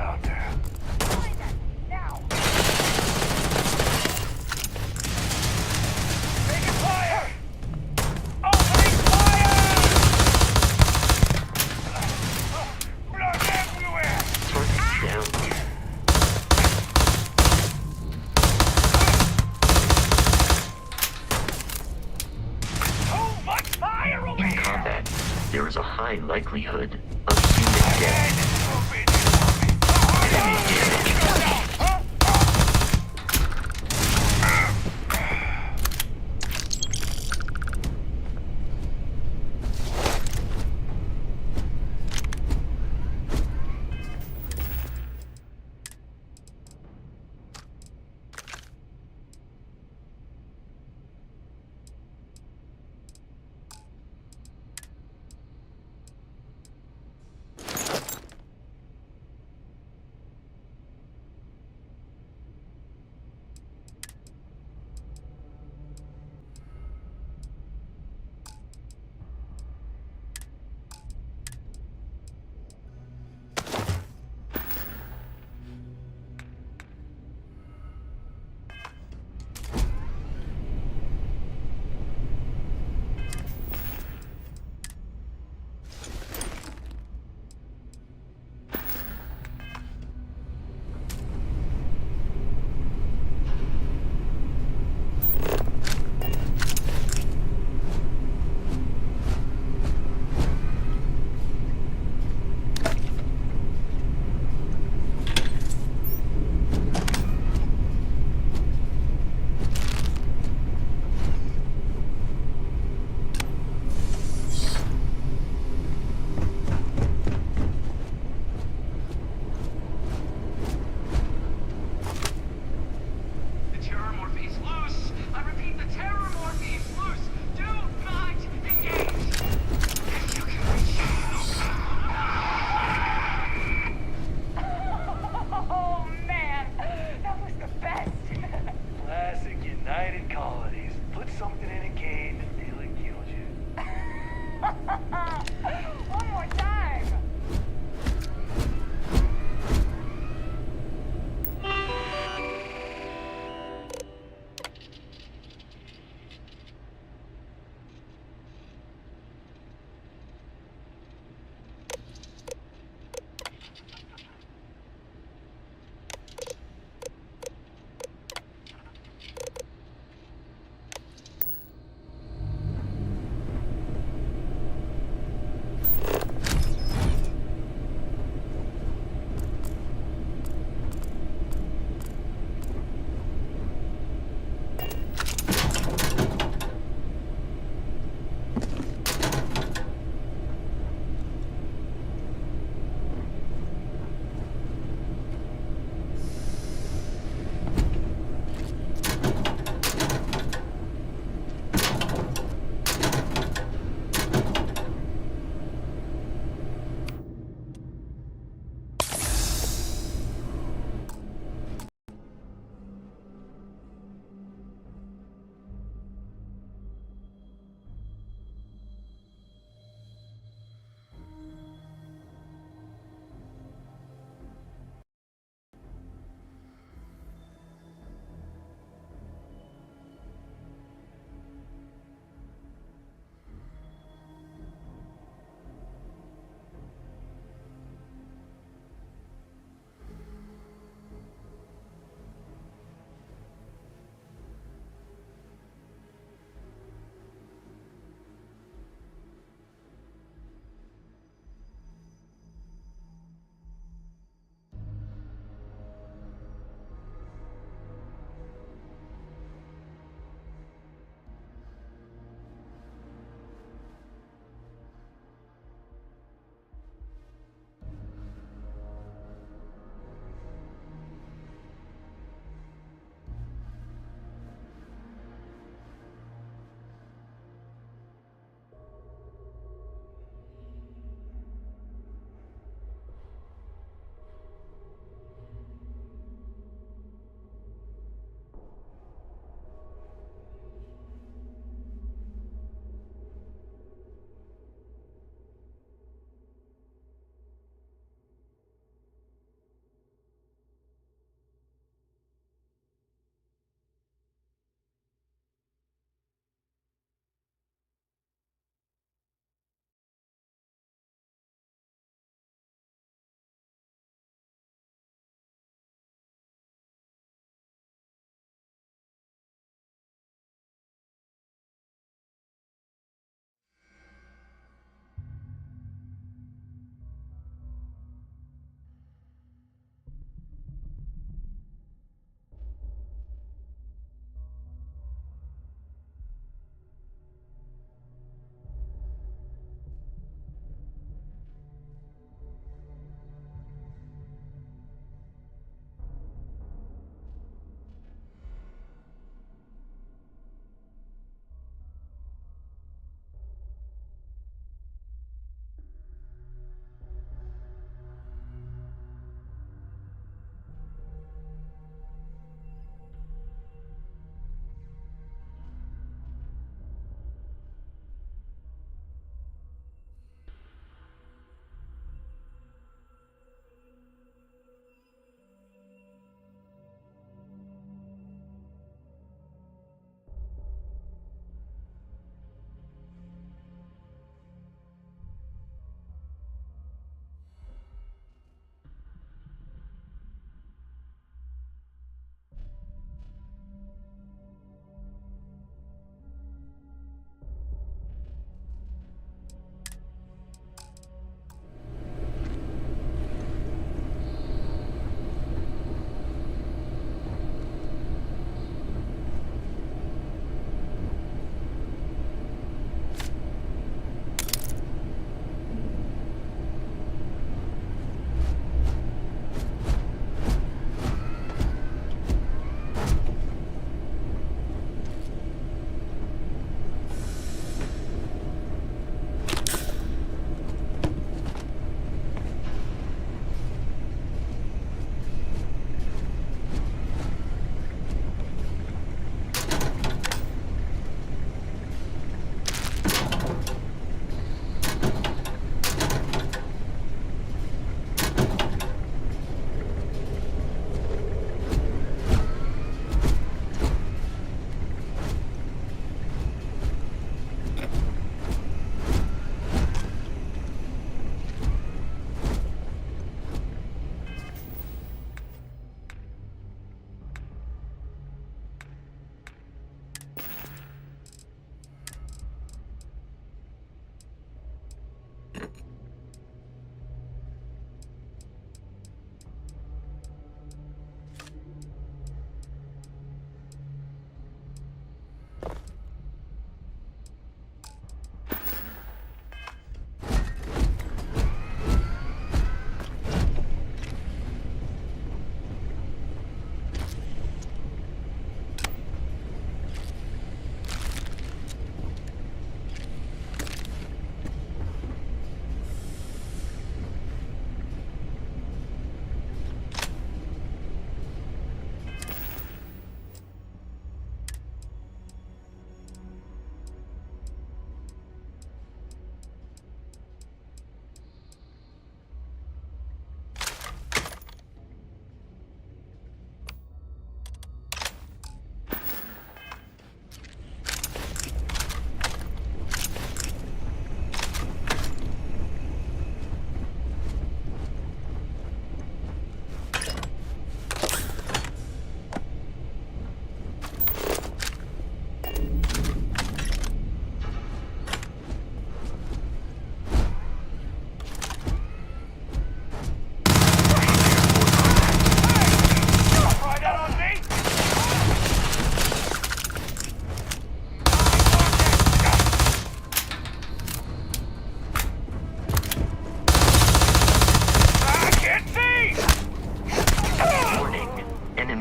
out there. Find them, now! Taking fire! Opening fire! Blood everywhere! Target down. Too much fire over In here! combat, there is a high likelihood of human death. Enemy damage.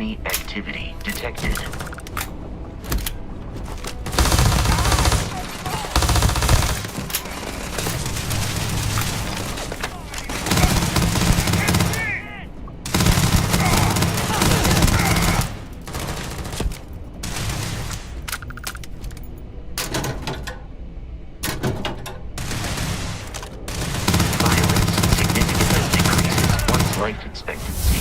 Enemy activity detected. Violence significantly decreases one's life expectancy.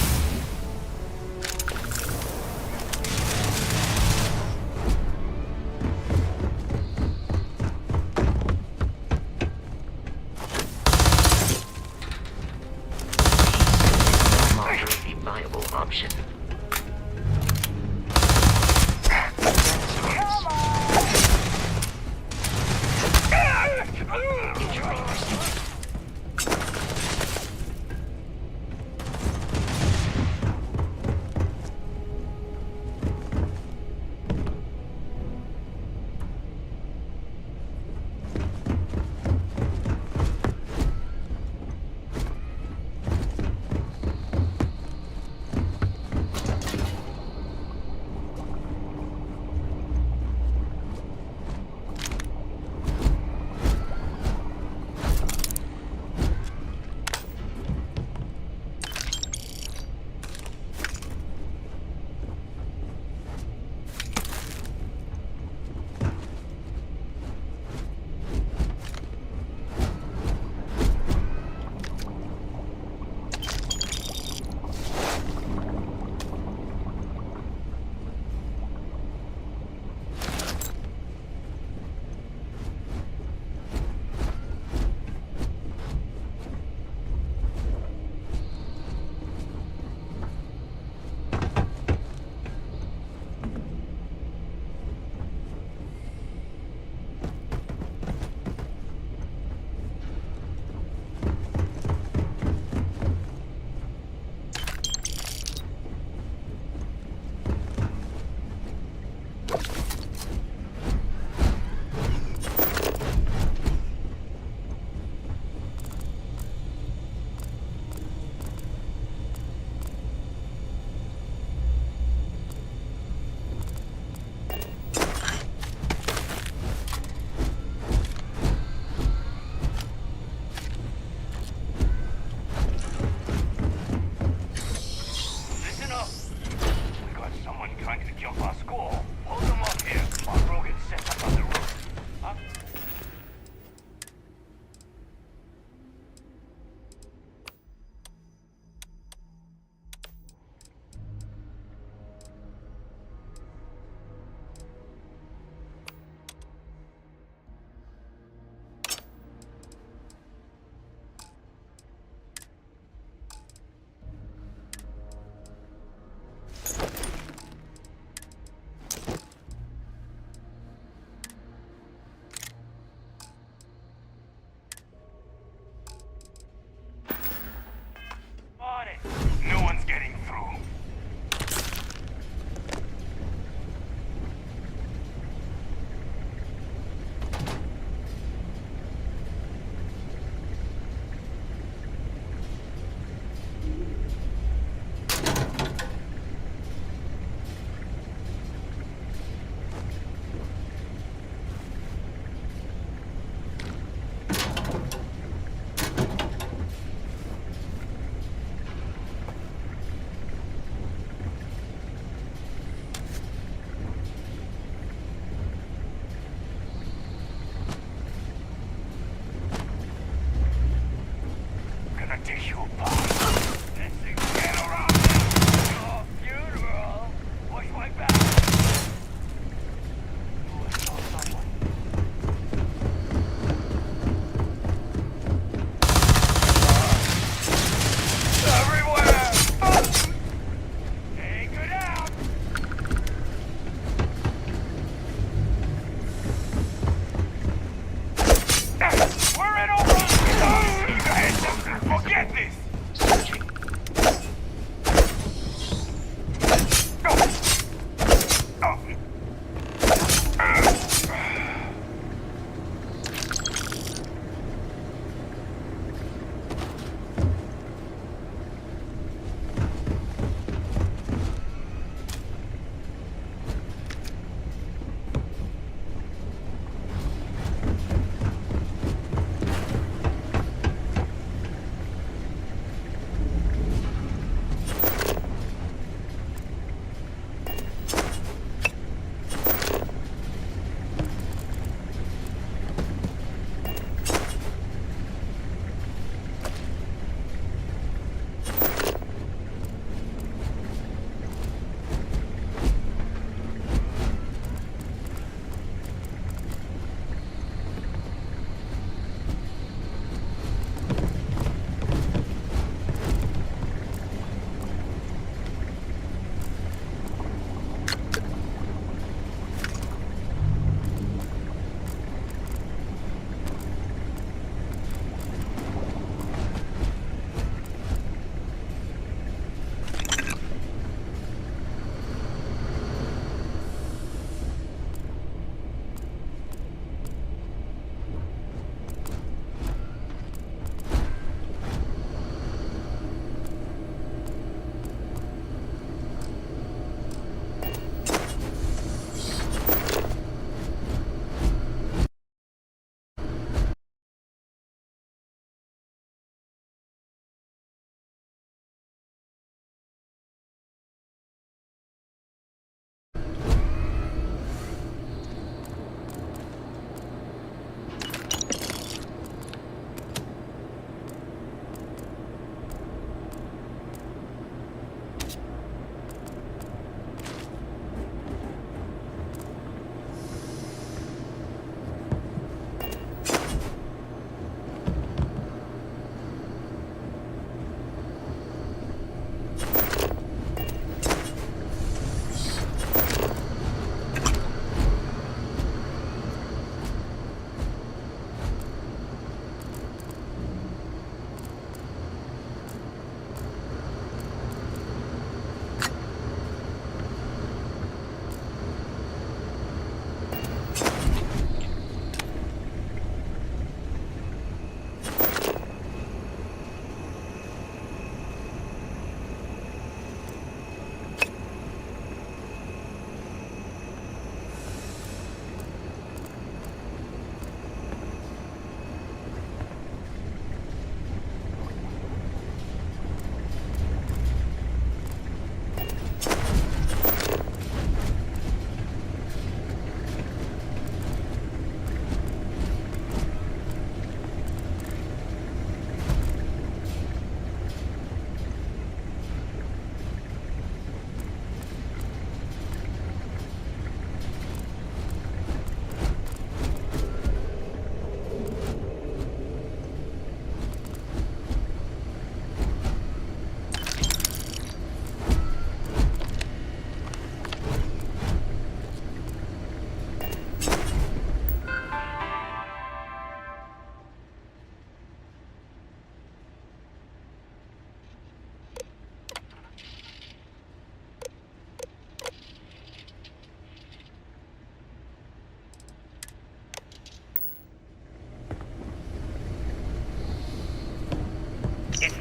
Peace is no longer a viable option. Injury received.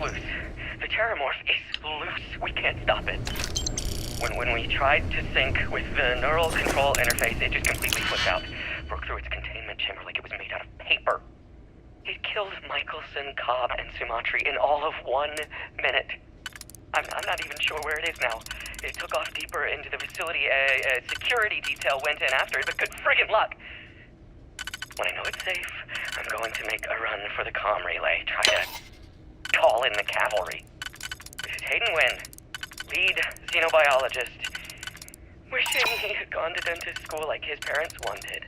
loose. The Terramorph is loose. We can't stop it. When we tried to sync with the neural control interface, it just completely flipped out. Broke through its containment chamber like it was made out of paper. It killed Michelson, Cobb, and Sumatri in all of 1 minute. I'm not even sure where it is now. It took off deeper into the facility. A security detail went in after it, but good friggin' luck. When I know it's safe, I'm going to make a run for the comm relay. Try to call in the cavalry. This is Hayden Wynn, lead xenobiologist. Wishing he had gone to dentist school like his parents wanted.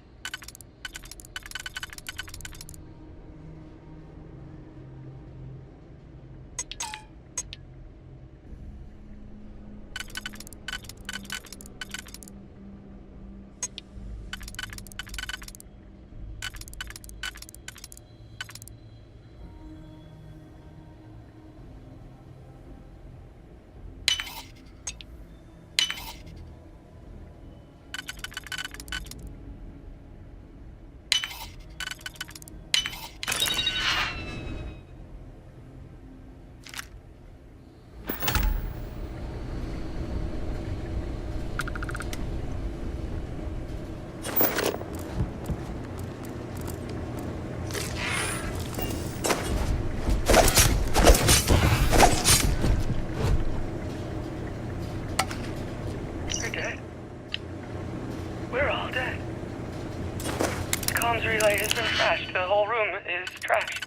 Relay has been trashed. The whole room is trashed.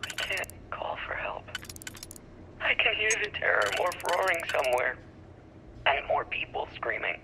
We can't call for help. I can hear the Terramorph roaring somewhere. And more people screaming.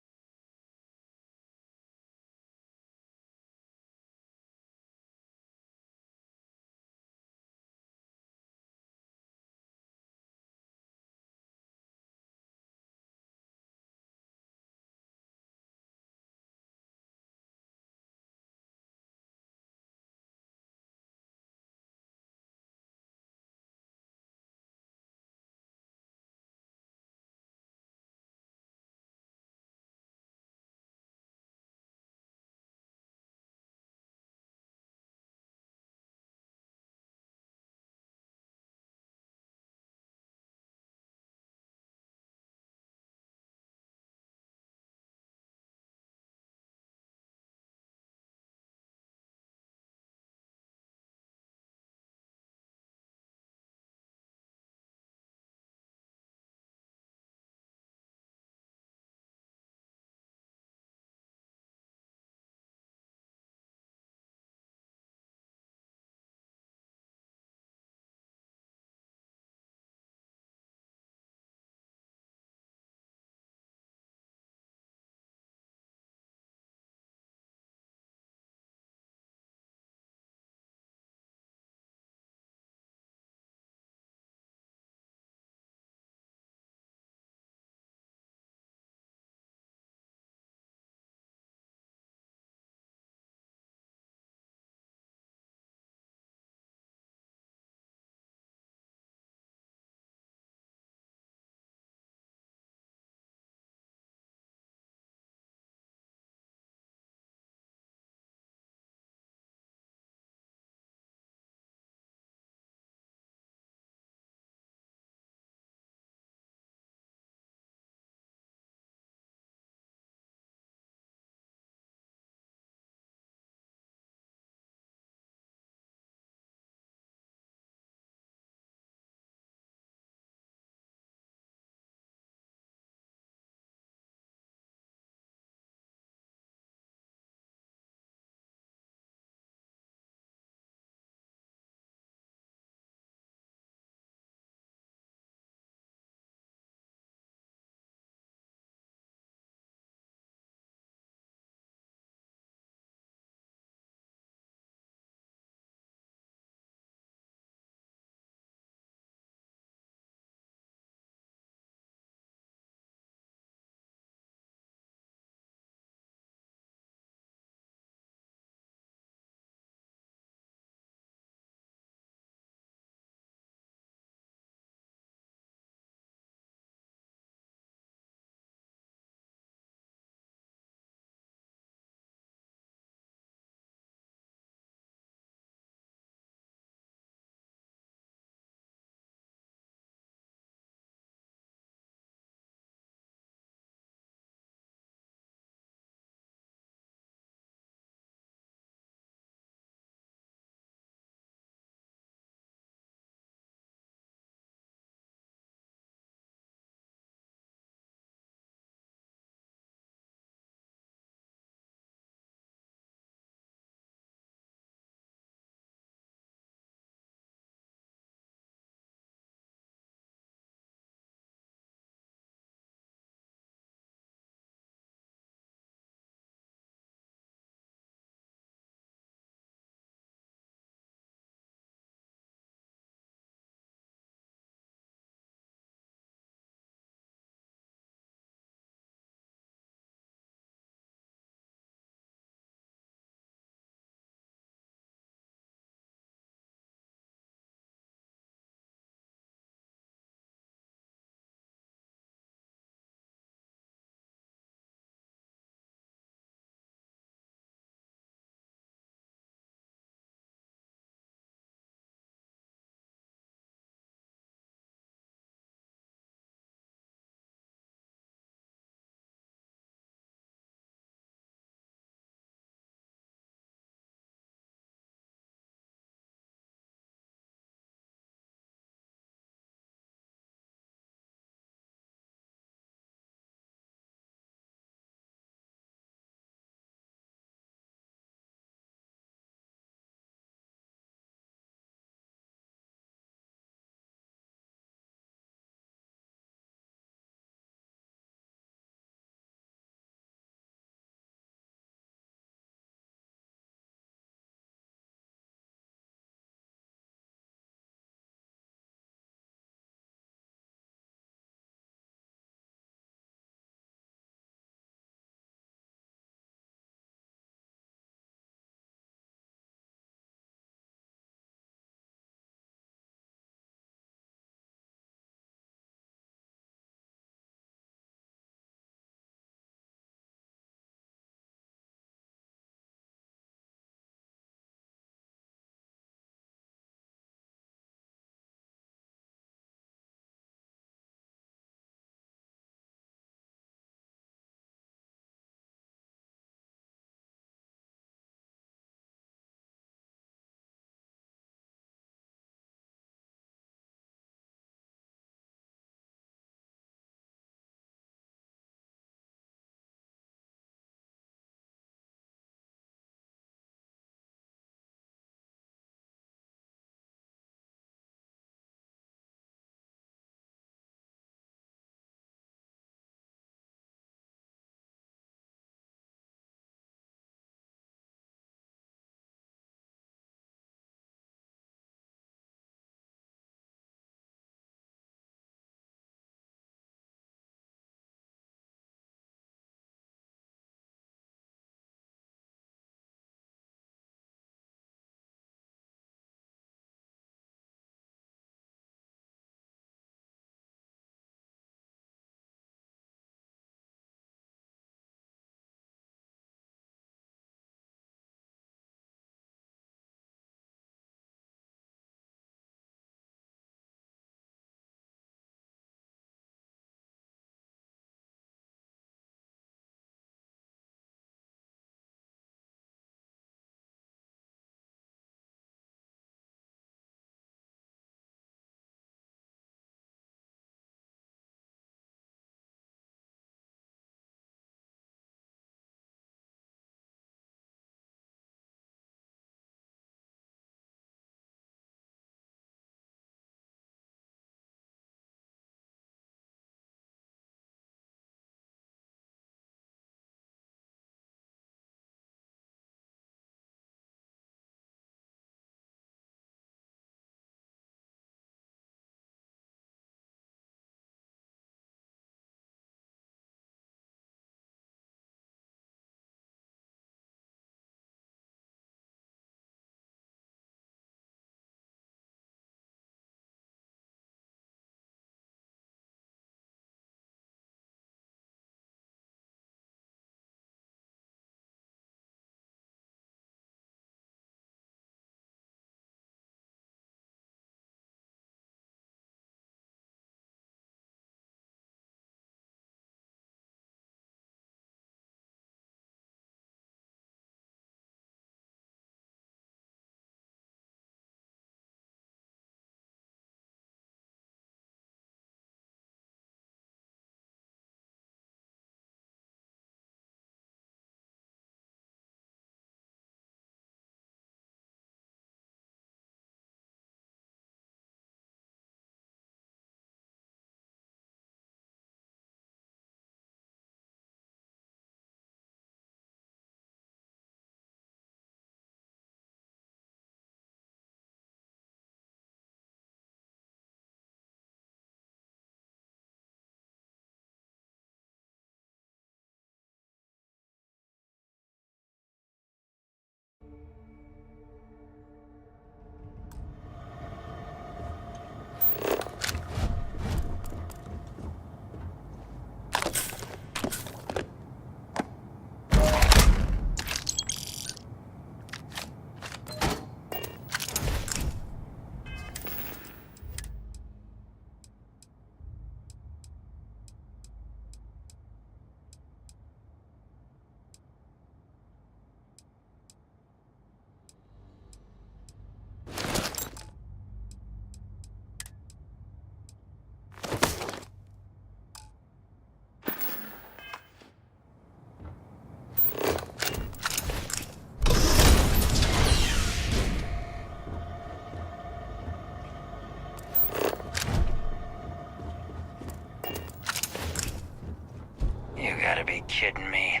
gotta be kidding me.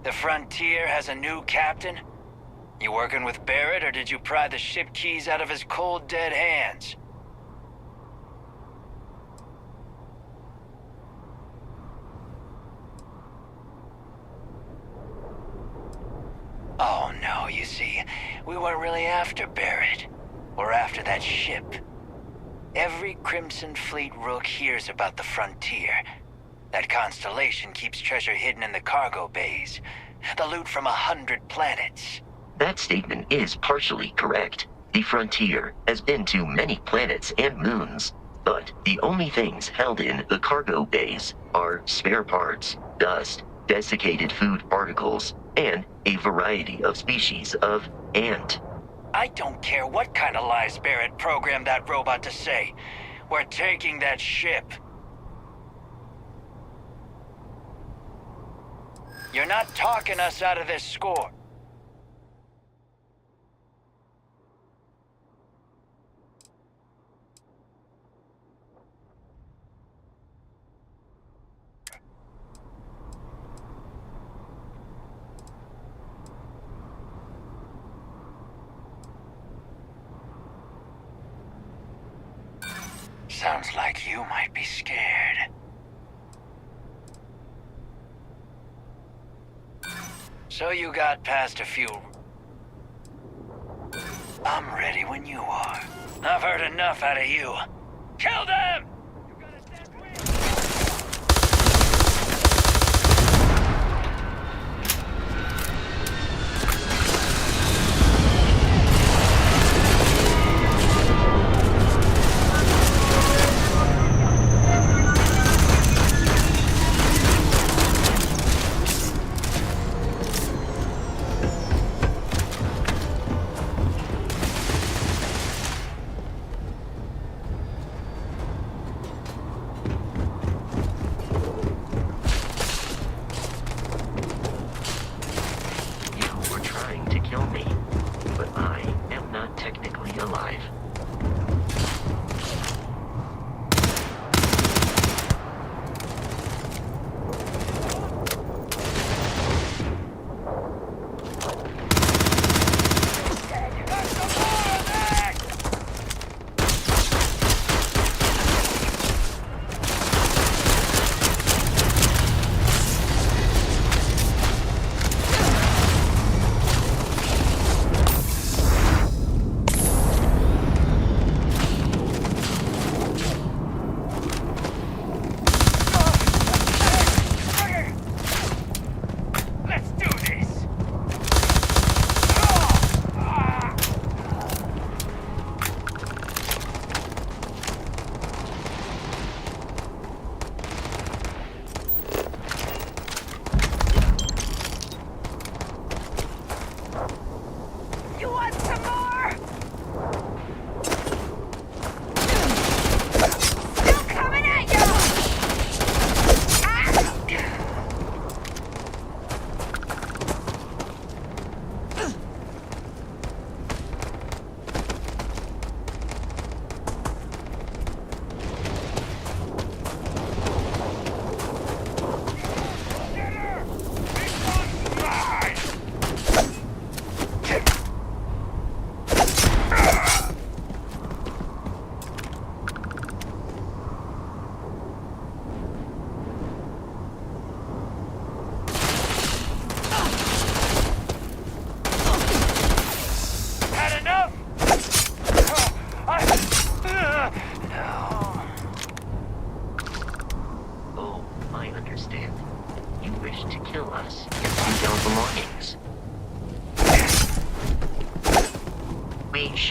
The Frontier has a new captain? You working with Barrett, or did you pry the ship keys out of his cold, dead hands? Oh no, you see, we weren't really after Barrett. We're after that ship. Every Crimson Fleet rook hears about the Frontier. That constellation keeps treasure hidden in the cargo bays. The loot from 100 planets. That statement is partially correct. The Frontier has been to many planets and moons, but the only things held in the cargo bays are spare parts, dust, desiccated food particles, and a variety of species of ant. I don't care what kind of lies Barrett programmed that robot to say. We're taking that ship. You're not talking us out of this score. Sounds like you might be scared. So you got past a few... I'm ready when you are. I've heard enough out of you. Kill them!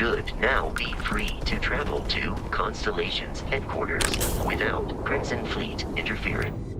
should now be free to travel to Constellation's headquarters without Crimson Fleet interference.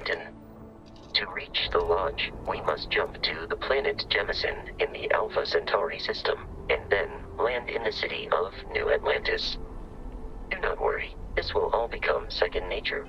Captain. To reach the lodge, we must jump to the planet Jemison in the Alpha Centauri system, and then land in the city of New Atlantis. Do not worry, this will all become second nature.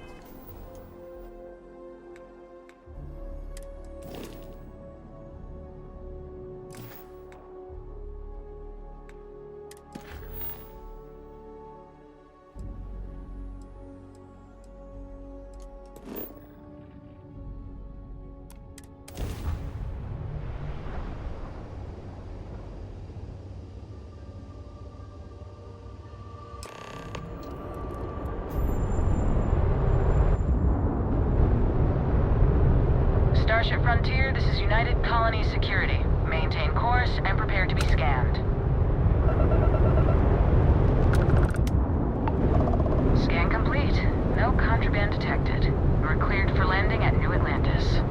Starship Frontier, this is United Colonies Security. Maintain course and prepare to be scanned. Scan complete. No contraband detected. We're cleared for landing at New Atlantis.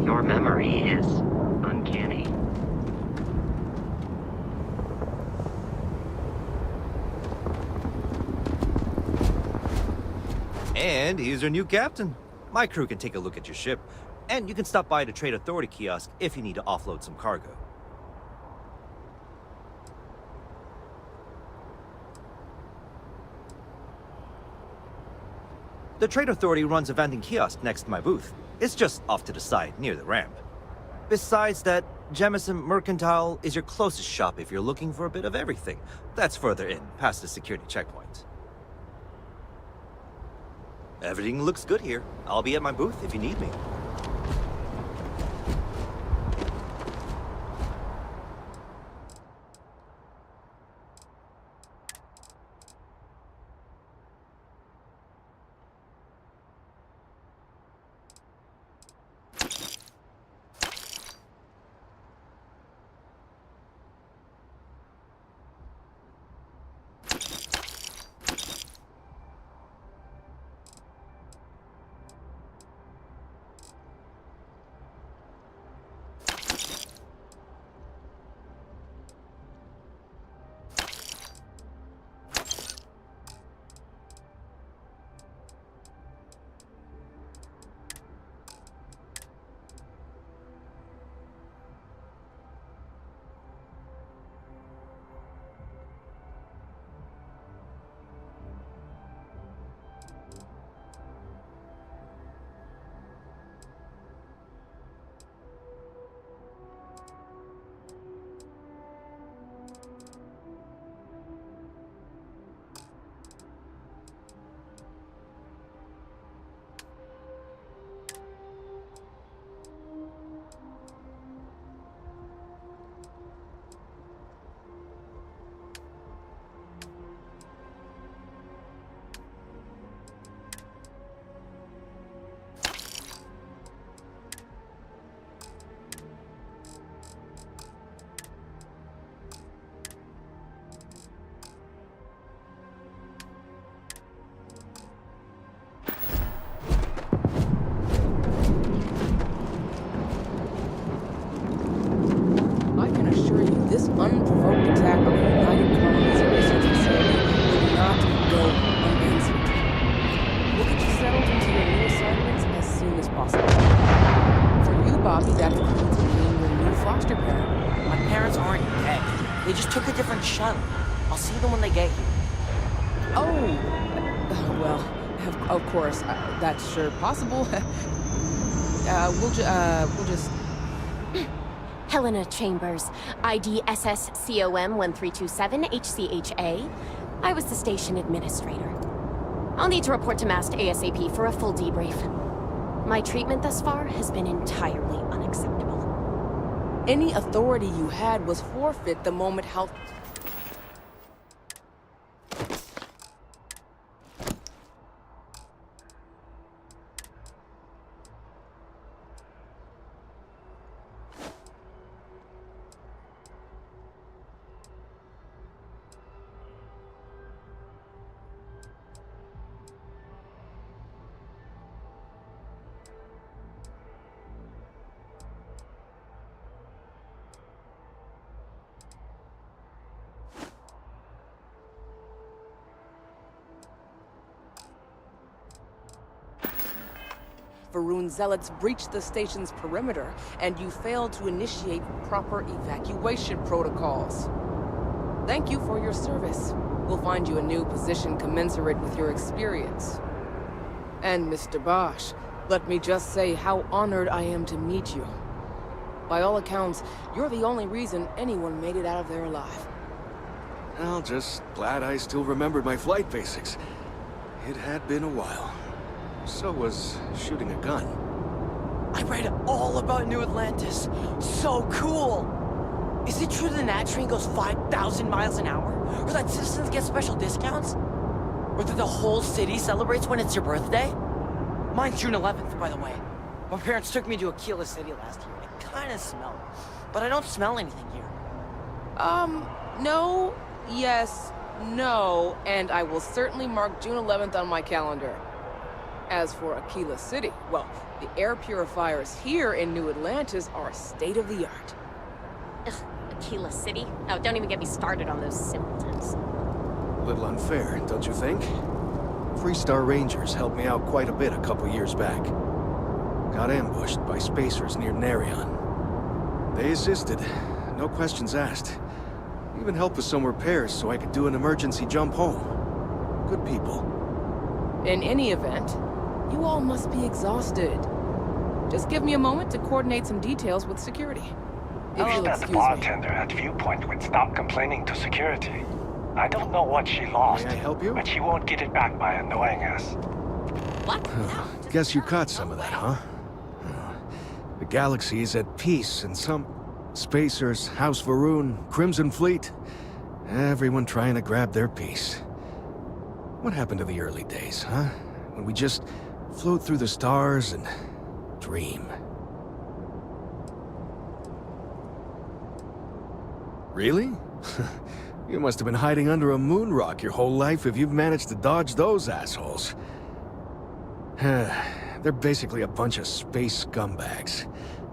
Your memory is uncanny. And here's your new captain. My crew can take a look at your ship, and you can stop by the Trade Authority kiosk if you need to offload some cargo. The Trade Authority runs a vending kiosk next to my booth. It's just off to the side, near the ramp. Besides that, Jemison Mercantile is your closest shop if you're looking for a bit of everything. That's further in, past the security checkpoint. Everything looks good here. I'll be at my booth if you need me. Unprovoked attack on the United Colonies research facility will not go unanswered. We'll get you settled into your new assignments as soon as possible. For you, Bobby, that includes being your new foster parent. My parents aren't dead. They just took a different shuttle. I'll see them when they get here. Oh, well, of course, that's sure possible. We'll just... Helena Chambers, ID SSCOM 1327 HCHA. I was the station administrator. I'll need to report to MAST ASAP for a full debrief. My treatment thus far has been entirely unacceptable. Any authority you had was forfeit the moment health... Varun zealots breached the station's perimeter, and you failed to initiate proper evacuation protocols. Thank you for your service. We'll find you a new position commensurate with your experience. And Mr. Bosch, let me just say how honored I am to meet you. By all accounts, you're the only reason anyone made it out of there alive. Well, just glad I still remembered my flight basics. It had been a while. So was shooting a gun. I read all about New Atlantis. So cool! Is it true the Nat train goes 5,000 miles an hour? Or that citizens get special discounts? Or that the whole city celebrates when it's your birthday? Mine's June 11th, by the way. My parents took me to Aquila City last year. I kinda smell it. But I don't smell anything here. No, yes, no, and I will certainly mark June 11th on my calendar. As for Aquila City, well, the air purifiers here in New Atlantis are state-of-the-art. Ugh, Aquila City? Oh, don't even get me started on those simpletons. A little unfair, don't you think? Freestar Rangers helped me out quite a bit a couple years back. Got ambushed by spacers near Narion. They assisted, no questions asked. Even helped with some repairs so I could do an emergency jump home. Good people. In any event, you all must be exhausted. Just give me a moment to coordinate some details with security. If Wish you'll that excuse me. bartender at Viewpoint would stop complaining to security. I don't know what she lost, May I help you? but she won't get it back by annoying us. What? Guess you caught some of that, huh? The galaxy is at peace, and some... Spacers, House Varun, Crimson Fleet... Everyone trying to grab their piece. What happened to the early days, huh? When we just float through the stars and dream. Really? You must have been hiding under a moon rock your whole life if you've managed to dodge those assholes. They're basically a bunch of space scumbags.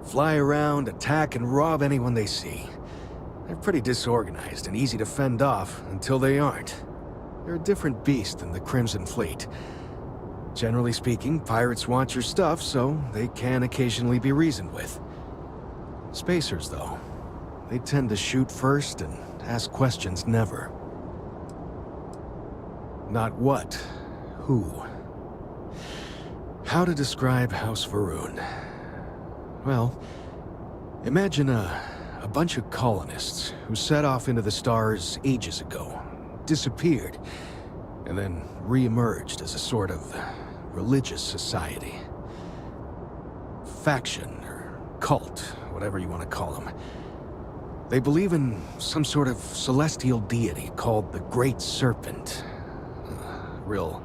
Fly around, attack, and rob anyone they see. They're pretty disorganized and easy to fend off until they aren't. They're a different beast than the Crimson Fleet. Generally speaking, pirates want your stuff, so they can occasionally be reasoned with. Spacers, though, they tend to shoot first and ask questions never. Not what, who. How to describe House Varun? Well, imagine a bunch of colonists who set off into the stars ages ago, disappeared, and then re-emerged as a sort of religious society. Faction, or cult, whatever you want to call them. They believe in some sort of celestial deity called the Great Serpent. Real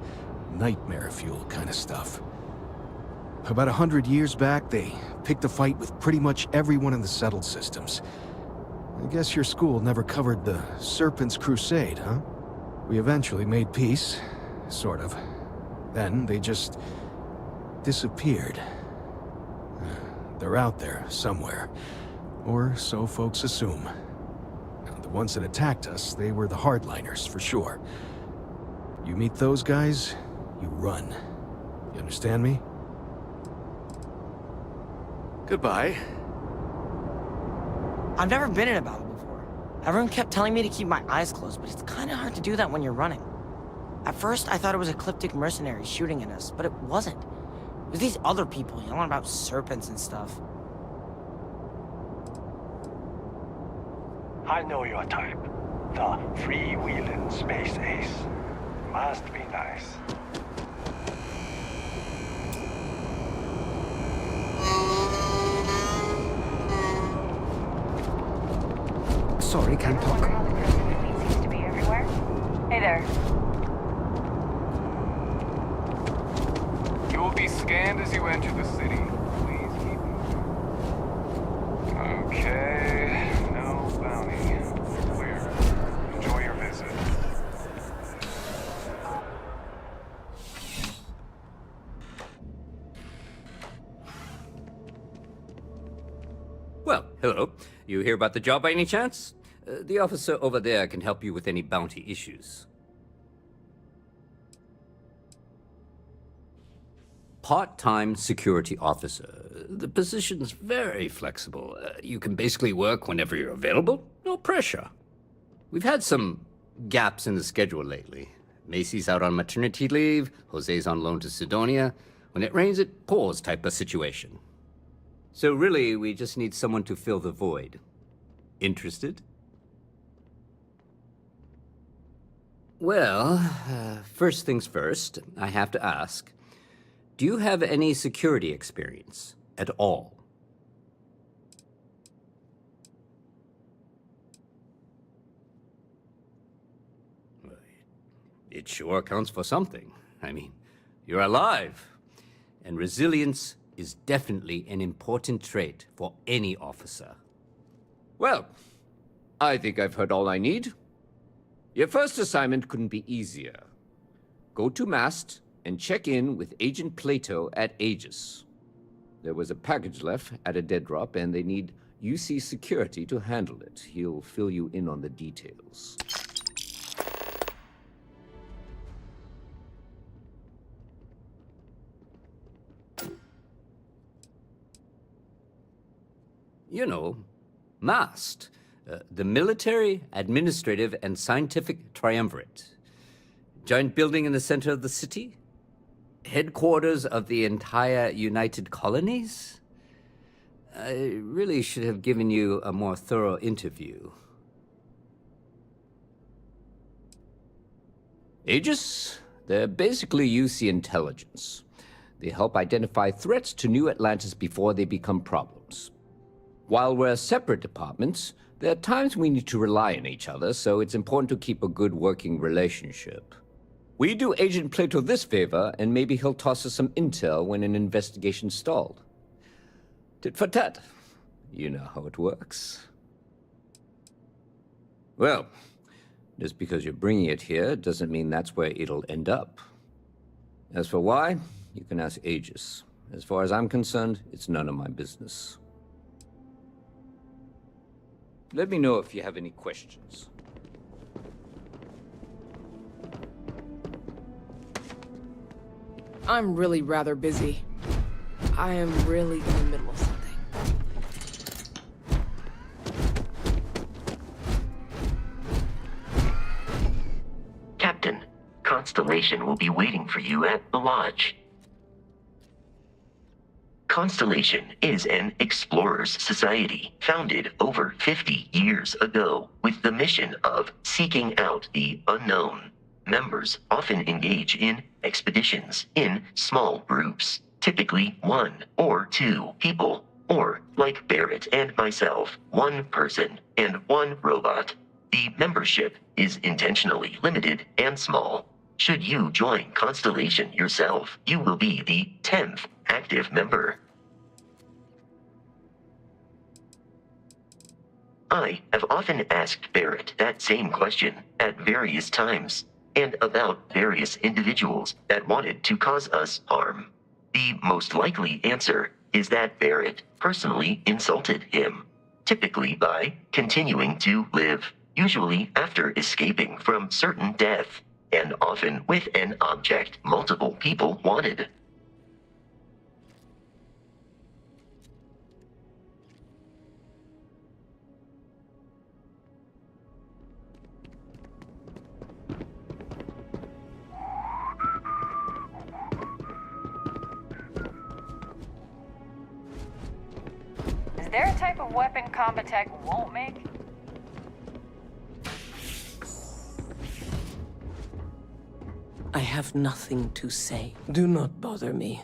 nightmare fuel kind of stuff. About 100 years back, they picked a fight with pretty much everyone in the settled systems. I guess your school never covered the Serpent's Crusade, huh? We eventually made peace, sort of. Then they just disappeared. They're out there somewhere, or so folks assume. The ones that attacked us, they were the hardliners, for sure. You meet those guys, you run. You understand me? Goodbye. I've never been in a battle before. Everyone kept telling me to keep my eyes closed, but it's kind of hard to do that when you're running. At first, I thought it was ecliptic mercenaries shooting at us, but it wasn't. It was these other people yelling about serpents and stuff. I know your type. The freewheeling space ace. Must be nice. Sorry, can't talk. Seems to be everywhere. Hey there. You will be scanned as you enter the city. Please keep moving. Okay, no bounty. Clear. Enjoy your visit. Well, hello. You hear about the job by any chance? The officer over there can help you with any bounty issues. Part-time security officer. The position's very flexible. You can basically work whenever you're available. No pressure. We've had some gaps in the schedule lately. Macy's out on maternity leave. Jose's on loan to Sidonia. When it rains, it pours type of situation. So really, we just need someone to fill the void. Interested? Well, first things first, I have to ask, do you have any security experience at all? It sure counts for something. I mean, you're alive, and resilience is definitely an important trait for any officer. Well, I think I've heard all I need. Your first assignment couldn't be easier. Go to Mast and check in with Agent Plato at Aegis. There was a package left at a dead drop, and they need UC security to handle it. He'll fill you in on the details. You know, MAST, the Military, Administrative, and Scientific Triumvirate. Giant building in the center of the city? Headquarters of the entire United Colonies? I really should have given you a more thorough interview. Aegis? They're basically UC intelligence. They help identify threats to New Atlantis before they become problems. While we're separate departments, there are times we need to rely on each other, so it's important to keep a good working relationship. We do Agent Plato this favor, and maybe he'll toss us some intel when an investigation stalled. Tit for tat. You know how it works. Well, just because you're bringing it here doesn't mean that's where it'll end up. As for why, you can ask Aegis. As far as I'm concerned, it's none of my business. Let me know if you have any questions. I'm really rather busy. I am really in the middle of something. Captain, Constellation will be waiting for you at the lodge. Constellation is an explorers society founded over 50 years ago with the mission of seeking out the unknown. Members often engage in expeditions in small groups, typically 1 or 2 people, or, like Barrett and myself, 1 person and 1 robot. The membership is intentionally limited and small. Should you join Constellation yourself, you will be the 10th active member. I have often asked Barrett that same question at various times, and about various individuals that wanted to cause us harm. The most likely answer is that Barrett personally insulted him, typically by continuing to live, usually after escaping from certain death, and often with an object multiple people wanted. Is there a type of weapon combat tech won't make? I have nothing to say. Do not bother me.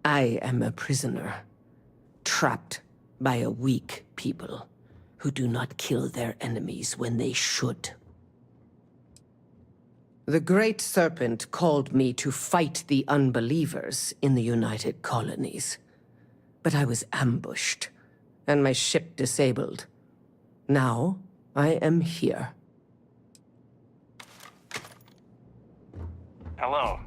I am a prisoner, trapped by a weak people who do not kill their enemies when they should. The Great Serpent called me to fight the unbelievers in the United Colonies. But I was ambushed, and my ship disabled. Now, I am here. Hello.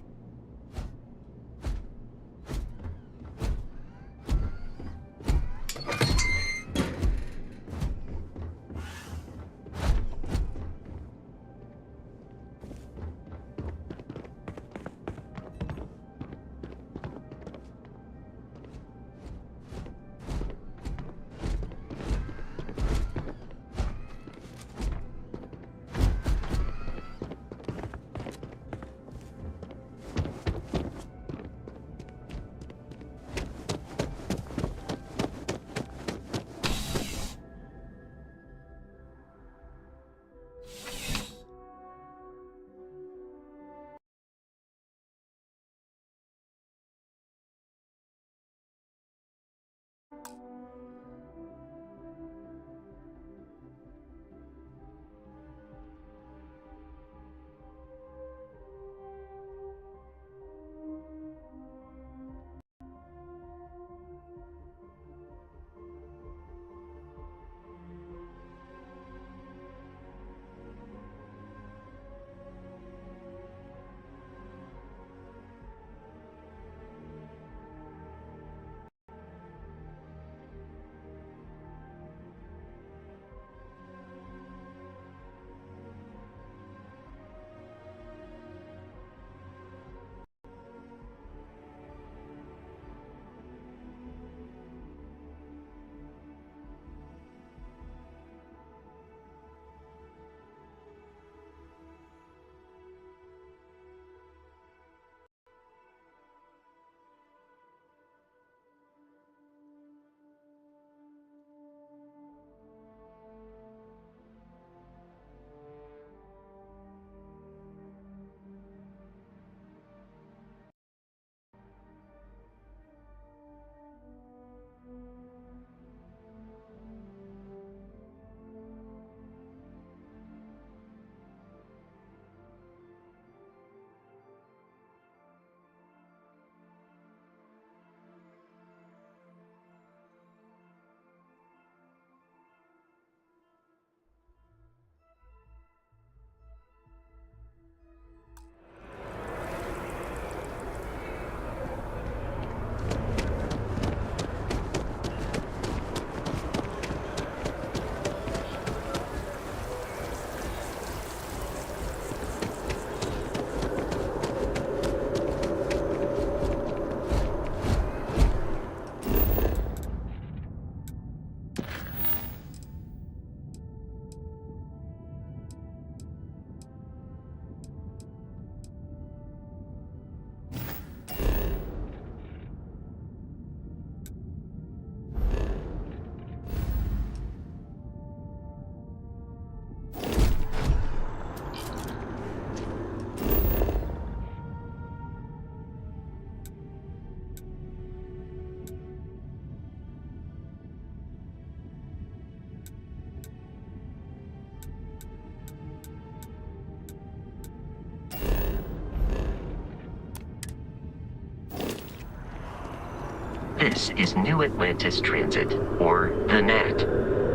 This is New Atlantis Transit, or the NAT.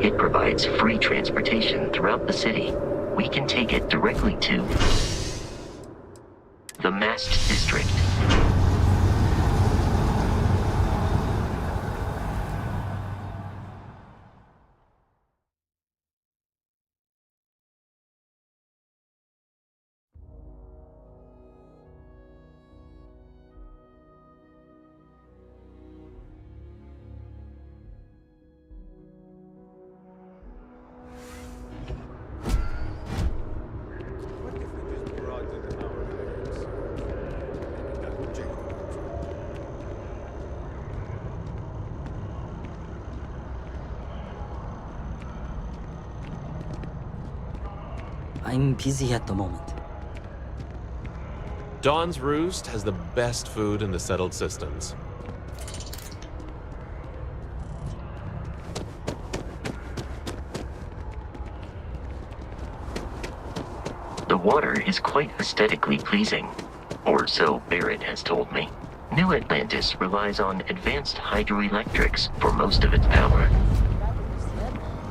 It provides free transportation throughout the city. We can take it directly to the Mast District. I'm busy at the moment. Dawn's Roost has the best food in the settled systems. The water is quite aesthetically pleasing, or so Barrett has told me. New Atlantis relies on advanced hydroelectrics for most of its power.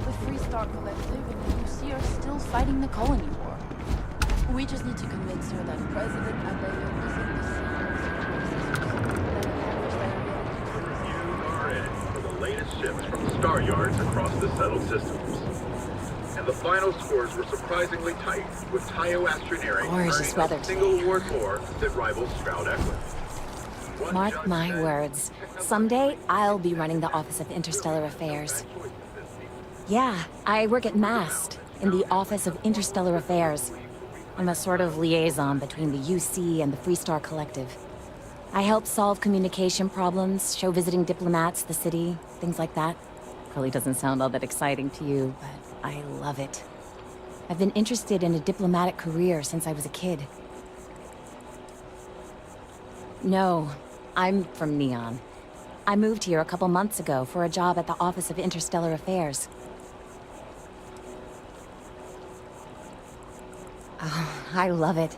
The Free Star Collective and the UC are still fighting the colony war. We just need to convince her that President Adeyo isn't the You are in for the latest ships from the star yards across the settled systems. And the final scores were surprisingly tight, with Tayo Astroneering Gorgeous earning weather a single award more that rivals Stroud Equin. Mark my words. Someday, I'll be running the Office of Interstellar Affairs. Yeah, I work at MAST, in the Office of Interstellar Affairs. I'm a sort of liaison between the UC and the Free Star Collective. I help solve communication problems, show visiting diplomats the city, things like that. Probably doesn't sound all that exciting to you, but I love it. I've been interested in a diplomatic career since I was a kid. No, I'm from Neon. I moved here a couple months ago for a job at the Office of Interstellar Affairs. Oh, I love it.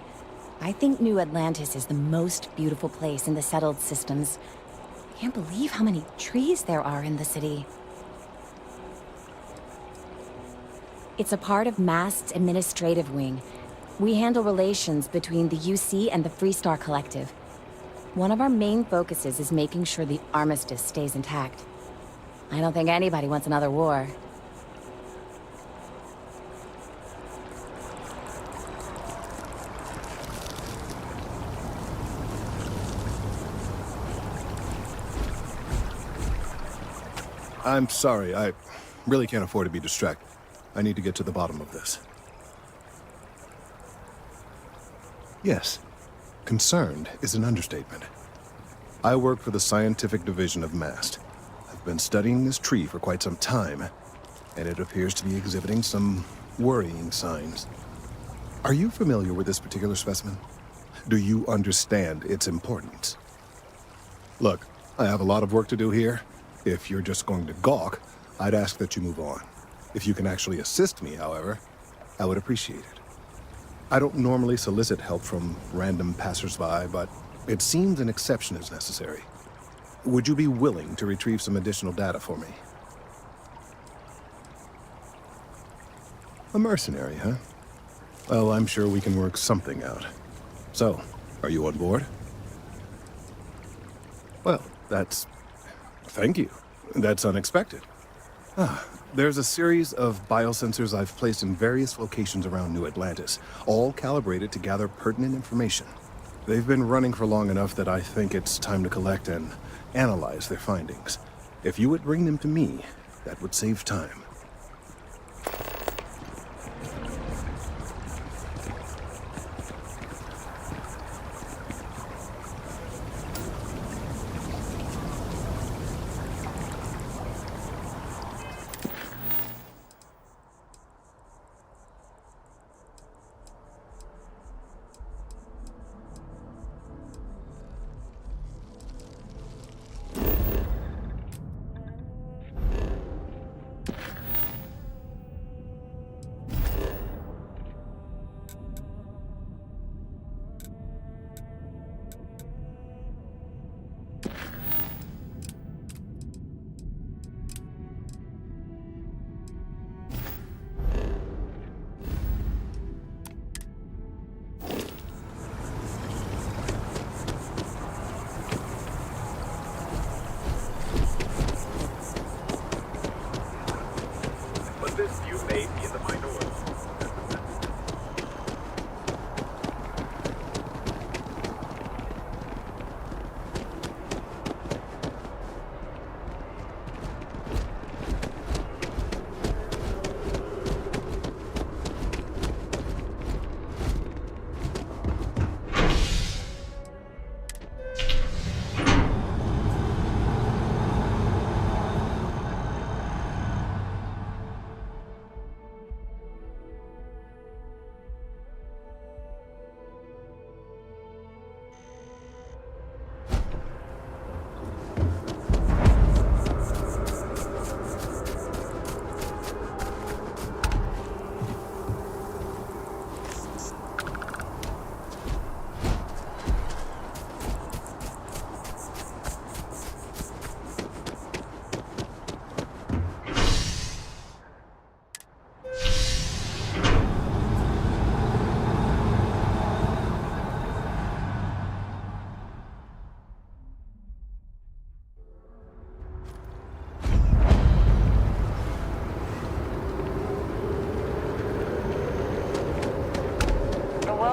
I think New Atlantis is the most beautiful place in the settled systems. I can't believe how many trees there are in the city. It's a part of MAST's administrative wing. We handle relations between the UC and the Free Star Collective. One of our main focuses is making sure the armistice stays intact. I don't think anybody wants another war. I'm sorry, I really can't afford to be distracted. I need to get to the bottom of this. Yes, concerned is an understatement. I work for the scientific division of MAST. I've been studying this tree for quite some time, and it appears to be exhibiting some worrying signs. Are you familiar with this particular specimen? Do you understand its importance? Look, I have a lot of work to do here. If you're just going to gawk, I'd ask that you move on. If you can actually assist me, however, I would appreciate it. I don't normally solicit help from random passersby, but it seems an exception is necessary. Would you be willing to retrieve some additional data for me? A mercenary, huh? Well, I'm sure we can work something out. So, are you on board? Well, thank you. That's unexpected. There's a series of biosensors I've placed in various locations around New Atlantis, all calibrated to gather pertinent information. They've been running for long enough that I think it's time to collect and analyze their findings. If you would bring them to me, that would save time.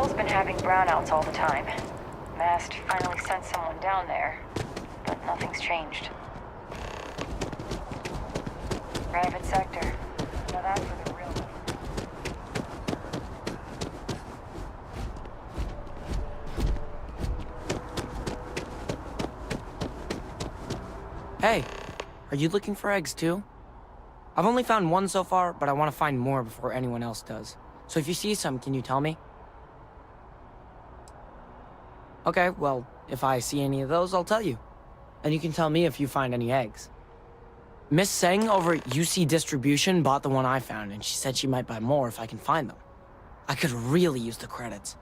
control's been having brownouts all the time. Mast finally sent someone down there, but nothing's changed. Private sector. Now that's for the real one. Hey, are you looking for eggs too? I've only found one so far, but I want to find more before anyone else does. So if you see some, can you tell me? Okay, well, if I see any of those, I'll tell you. And you can tell me if you find any eggs. Miss Seng over at UC Distribution bought the one I found, and she said she might buy more if I can find them. I could really use the credits.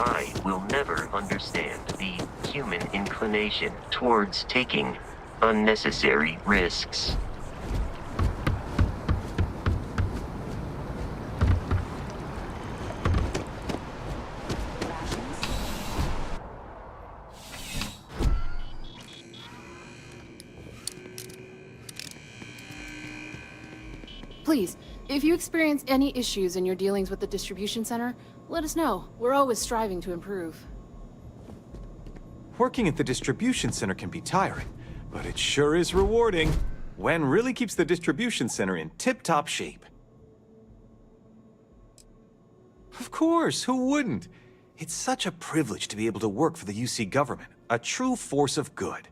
I will never understand the human inclination towards taking unnecessary risks. Please, if you experience any issues in your dealings with the distribution center, let us know. We're always striving to improve. Working at the distribution center can be tiring, but it sure is rewarding. Wen really keeps the distribution center in tip-top shape. Of course, who wouldn't? It's such a privilege to be able to work for the UC government, a true force of good.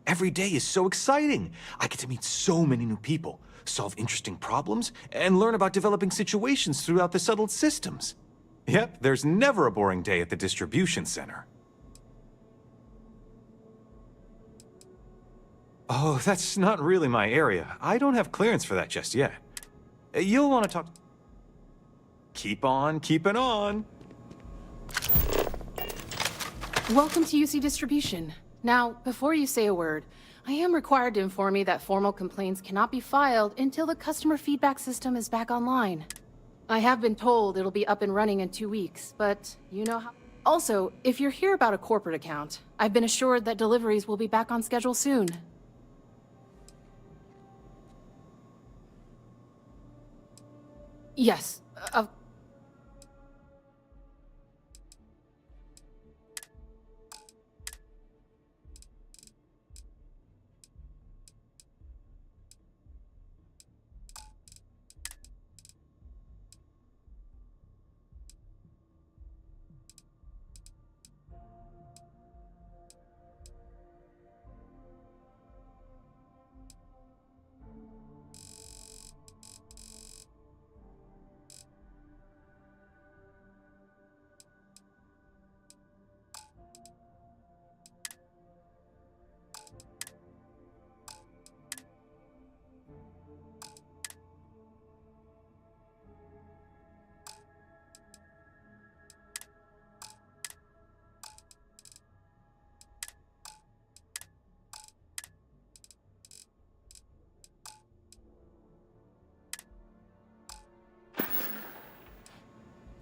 Every day is so exciting. I get to meet so many new people, solve interesting problems, and learn about developing situations throughout the settled systems. Yep, there's never a boring day at the distribution center. Oh, that's not really my area. I don't have clearance for that just yet. You'll want to talk... Keep on keeping on. Welcome to UC Distribution. Now, before you say a word, I am required to inform you that formal complaints cannot be filed until the customer feedback system is back online. I have been told it'll be up and running in 2 weeks, but you know how... Also, if you're here about a corporate account, I've been assured that deliveries will be back on schedule soon. Yes,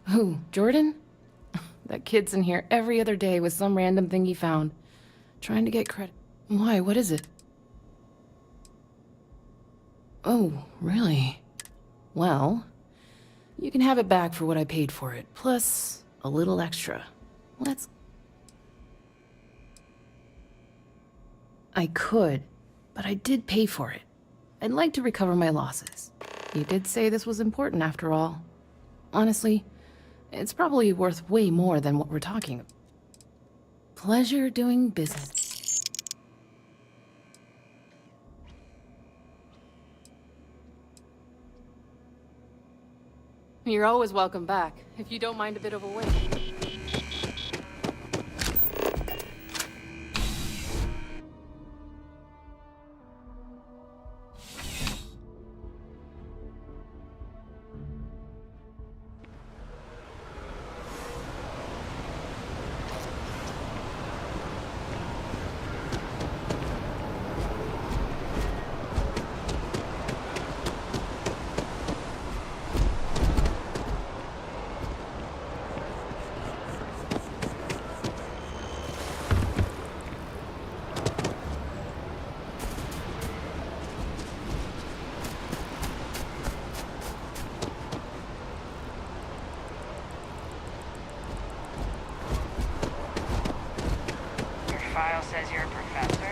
Who, Jordan? That kid's in here every other day with some random thing he found. Trying to get credit. Why, what is it? Oh, really? Well, you can have it back for what I paid for it, plus a little extra. Let's... I could, but I did pay for it. I'd like to recover my losses. You did say this was important after all. Honestly, it's probably worth way more than what we're talking about. Pleasure doing business. You're always welcome back, if you don't mind a bit of a wait. file says you're a professor?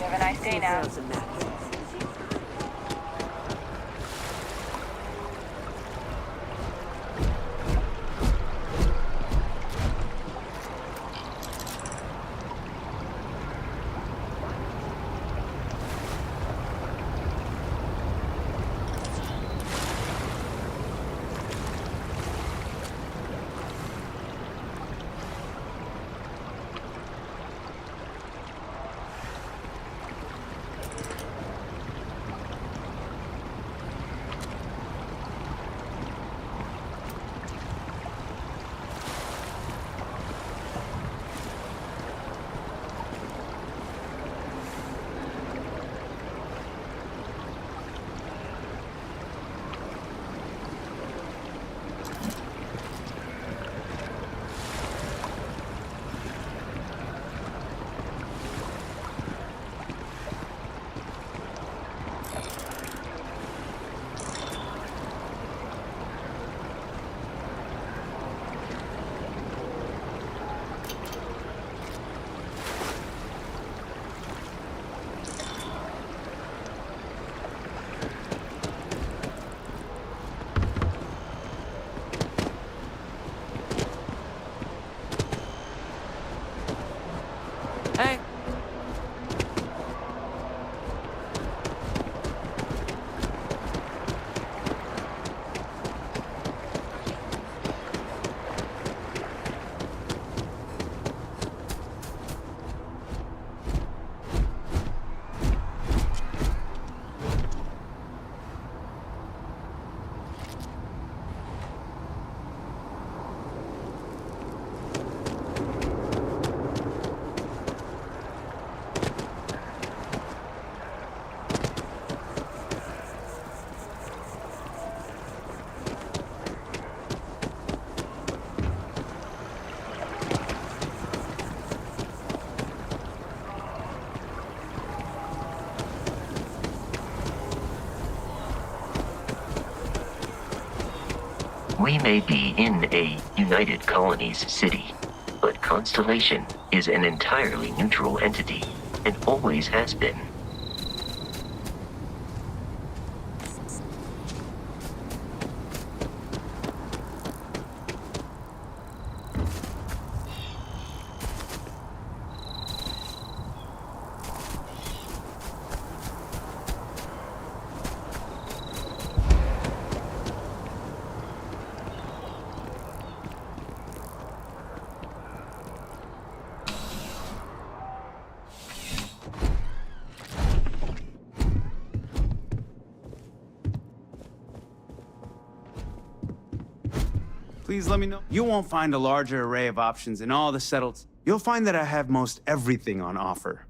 Have a nice day now. Hey. We may be in a United Colonies city, but Constellation is an entirely neutral entity, and always has been. Please let me know. You won't find a larger array of options in all the settled... You'll find that I have most everything on offer.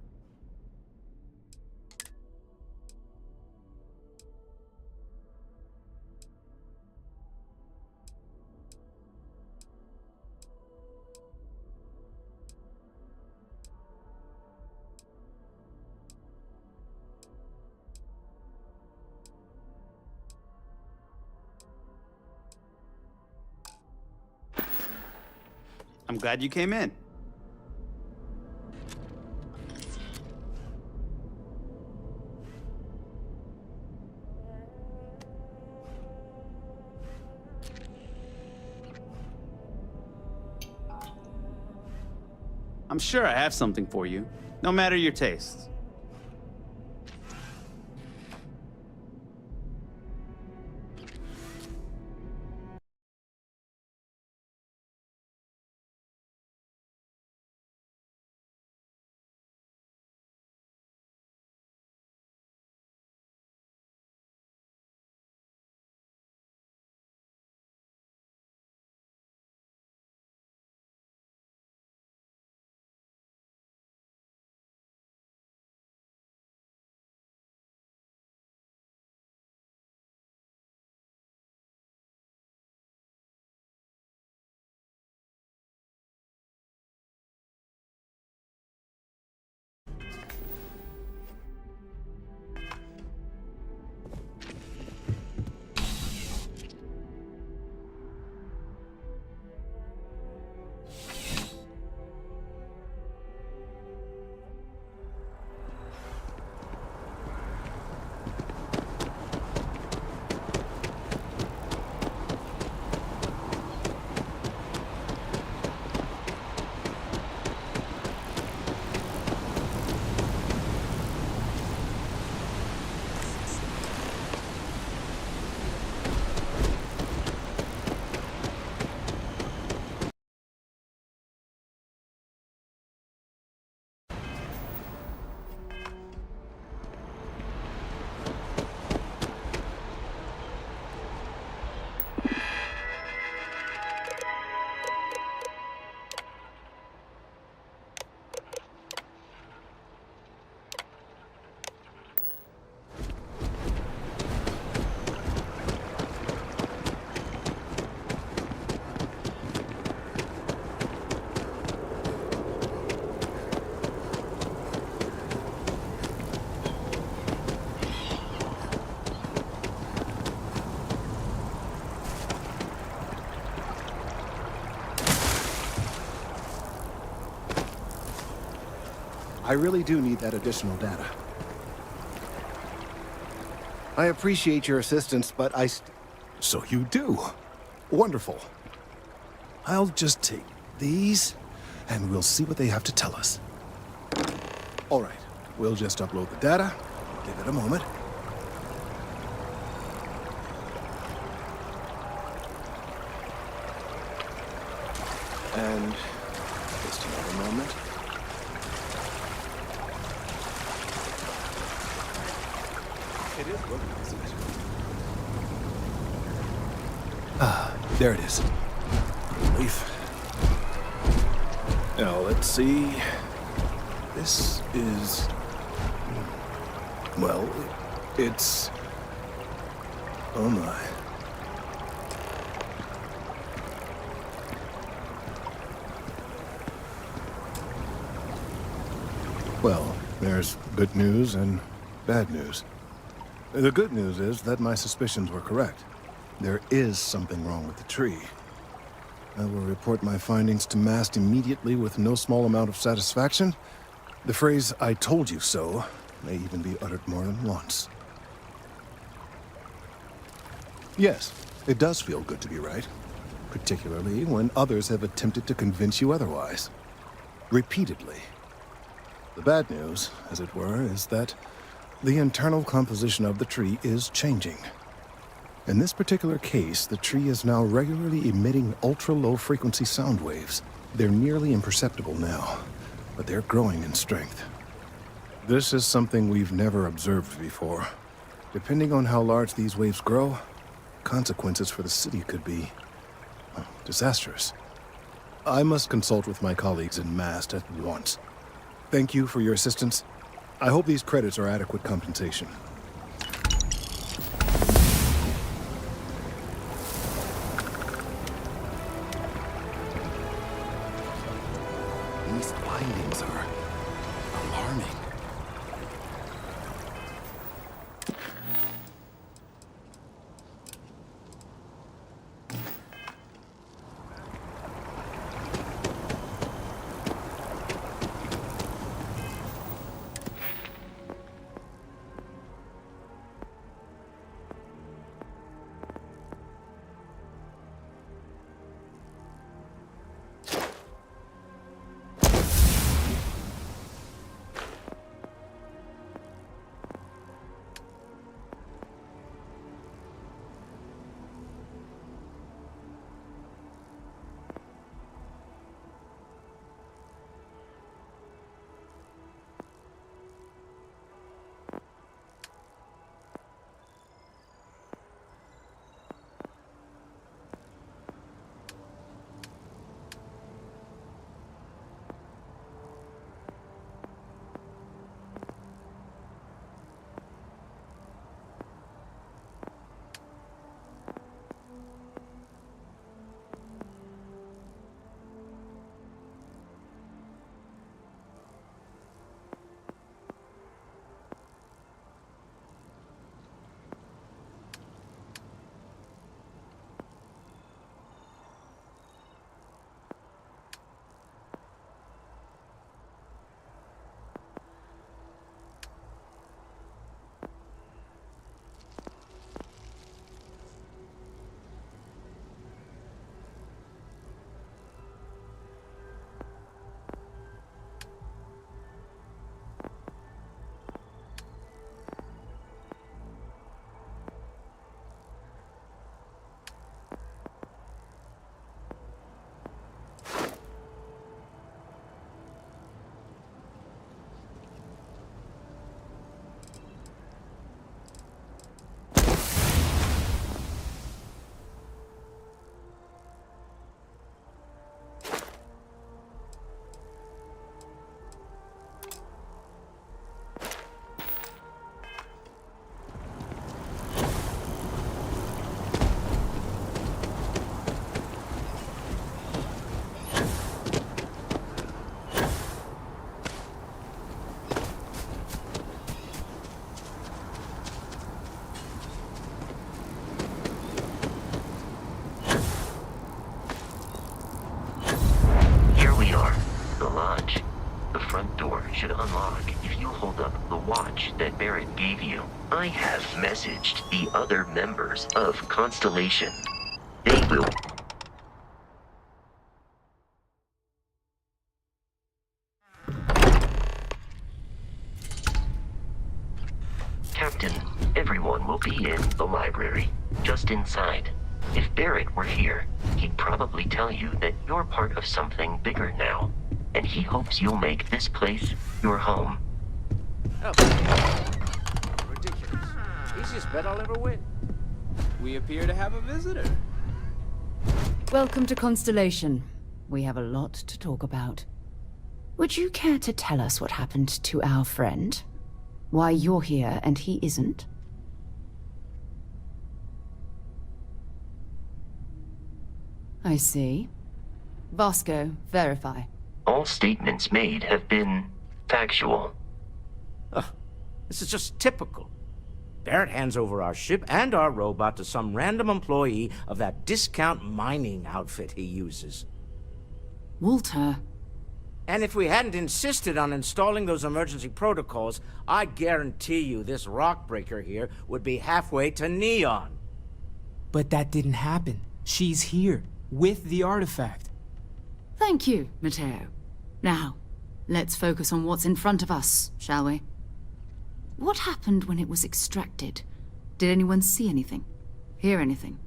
I'm glad you came in. I'm sure I have something for you, no matter your tastes. I really do need that additional data. I appreciate your assistance, but So you do? Wonderful. I'll just take these, and we'll see what they have to tell us. All right, we'll just upload the data. Give it a moment. And just another moment. It is working, isn't it? Ah, there it is. Relief. Now, let's see. This is... Well, it's... Oh my. Well, there's good news and bad news. The good news is that my suspicions were correct. There is something wrong with the tree. I will report my findings to MAST immediately with no small amount of satisfaction. The phrase, "I told you so," may even be uttered more than once. Yes, it does feel good to be right, particularly when others have attempted to convince you otherwise. Repeatedly. The bad news, as it were, is that the internal composition of the tree is changing. In this particular case, the tree is now regularly emitting ultra-low frequency sound waves. They're nearly imperceptible now, but they're growing in strength. This is something we've never observed before. Depending on how large these waves grow, consequences for the city could be, well, disastrous. I must consult with my colleagues in MAST at once. Thank you for your assistance. I hope these credits are adequate compensation. These findings are alarming. The front door should unlock if you hold up the watch that Barrett gave you. I have messaged the other members of Constellation. They will... Captain, everyone will be in the library, just inside. If Barrett were here, he'd probably tell you that you're part of something bigger now, and he hopes you'll make this place your home. Oh. Ridiculous. Easiest bet I'll ever win. We appear to have a visitor. Welcome to Constellation. We have a lot to talk about. Would you care to tell us what happened to our friend? Why you're here and he isn't? I see. Vasco, verify. All statements made have been factual. This is just typical. Barrett hands over our ship and our robot to some random employee of that discount mining outfit he uses. Walter. And if we hadn't insisted on installing those emergency protocols, I guarantee you this rock breaker here would be halfway to Neon. But that didn't happen. She's here, with the artifact. Thank you, Matteo. Now, let's focus on what's in front of us, shall we? What happened when it was extracted? Did anyone see anything? Hear anything?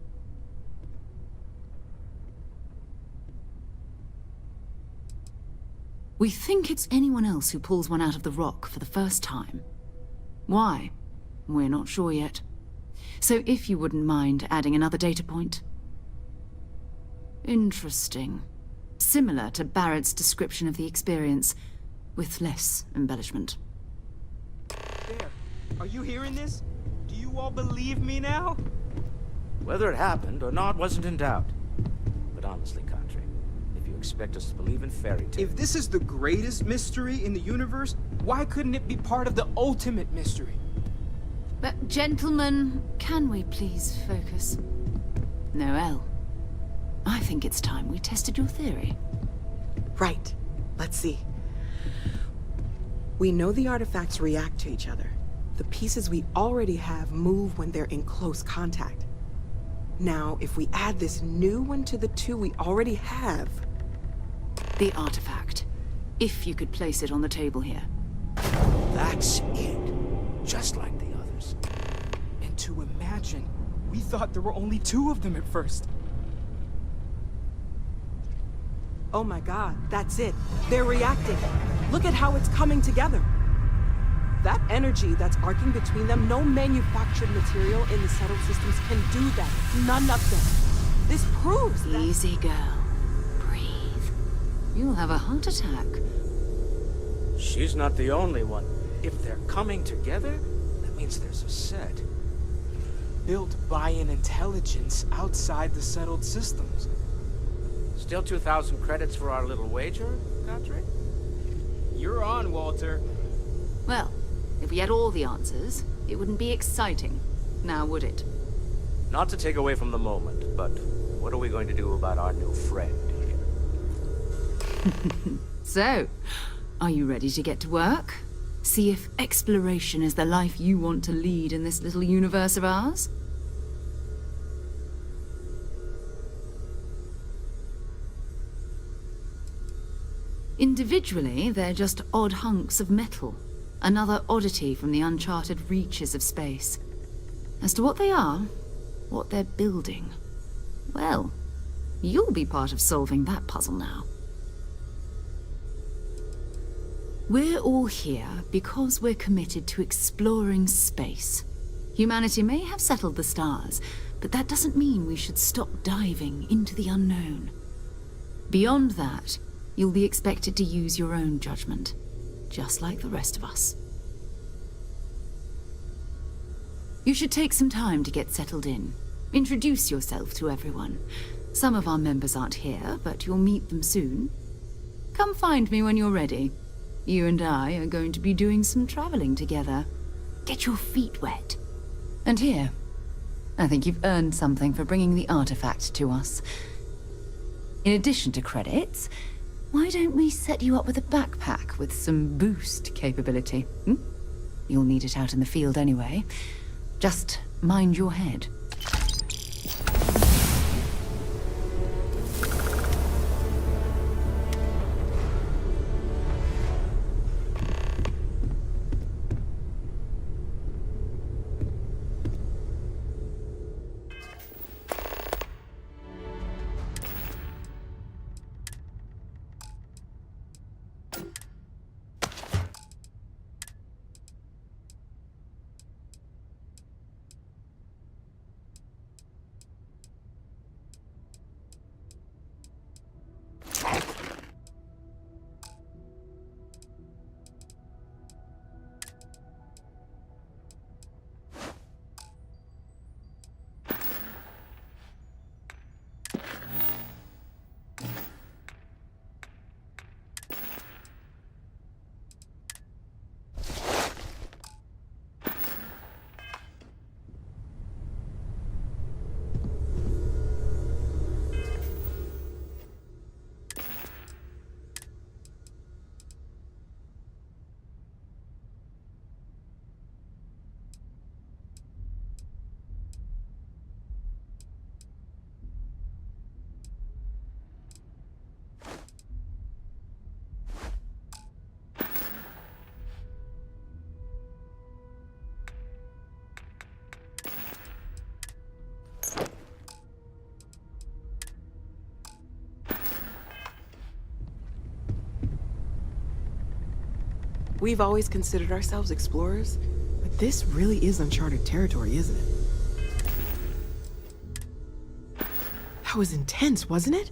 We think it's anyone else who pulls one out of the rock for the first time. Why? We're not sure yet. So if you wouldn't mind adding another data point. Interesting. Similar to Barrett's description of the experience, with less embellishment. There. Are you hearing this? Do you all believe me now? Whether it happened or not wasn't in doubt. But honestly, Country, if you expect us to believe in fairy tales... If this is the greatest mystery in the universe, why couldn't it be part of the ultimate mystery? But gentlemen, can we please focus? Noel, I think it's time we tested your theory. Right. Let's see. We know the artifacts react to each other. The pieces we already have move when they're in close contact. Now, if we add this new one to the two we already have... The artifact. If you could place it on the table here. That's it. Just like the others. And to imagine, we thought there were only 2 of them at first. Oh my god, that's it. They're reacting. Look at how it's coming together. That energy that's arcing between them, no manufactured material in the settled systems can do that. None of them. This proves that... Easy, girl. Breathe. You'll have a heart attack. She's not the only one. If they're coming together, that means there's a set. Built by an intelligence outside the settled systems. Still 2,000 credits for our little wager, Country? You're on, Walter. Well, if we had all the answers, it wouldn't be exciting. Now, would it? Not to take away from the moment, but what are we going to do about our new friend here? So, are you ready to get to work? See if exploration is the life you want to lead in this little universe of ours? Individually, they're just odd hunks of metal. Another oddity from the uncharted reaches of space. As to what they are, what they're building, well, you'll be part of solving that puzzle now. We're all here because we're committed to exploring space. Humanity may have settled the stars, but that doesn't mean we should stop diving into the unknown. Beyond that, you'll be expected to use your own judgment, just like the rest of us. You should take some time to get settled in. Introduce yourself to everyone. Some of our members aren't here, but you'll meet them soon. Come find me when you're ready. You and I are going to be doing some traveling together. Get your feet wet. And here, I think you've earned something for bringing the artifact to us. In addition to credits, Why don't we set you up with a backpack with some boost capability? You'll need it out in the field anyway. Just mind your head. We've always considered ourselves explorers, but this really is uncharted territory, isn't it? That was intense, wasn't it?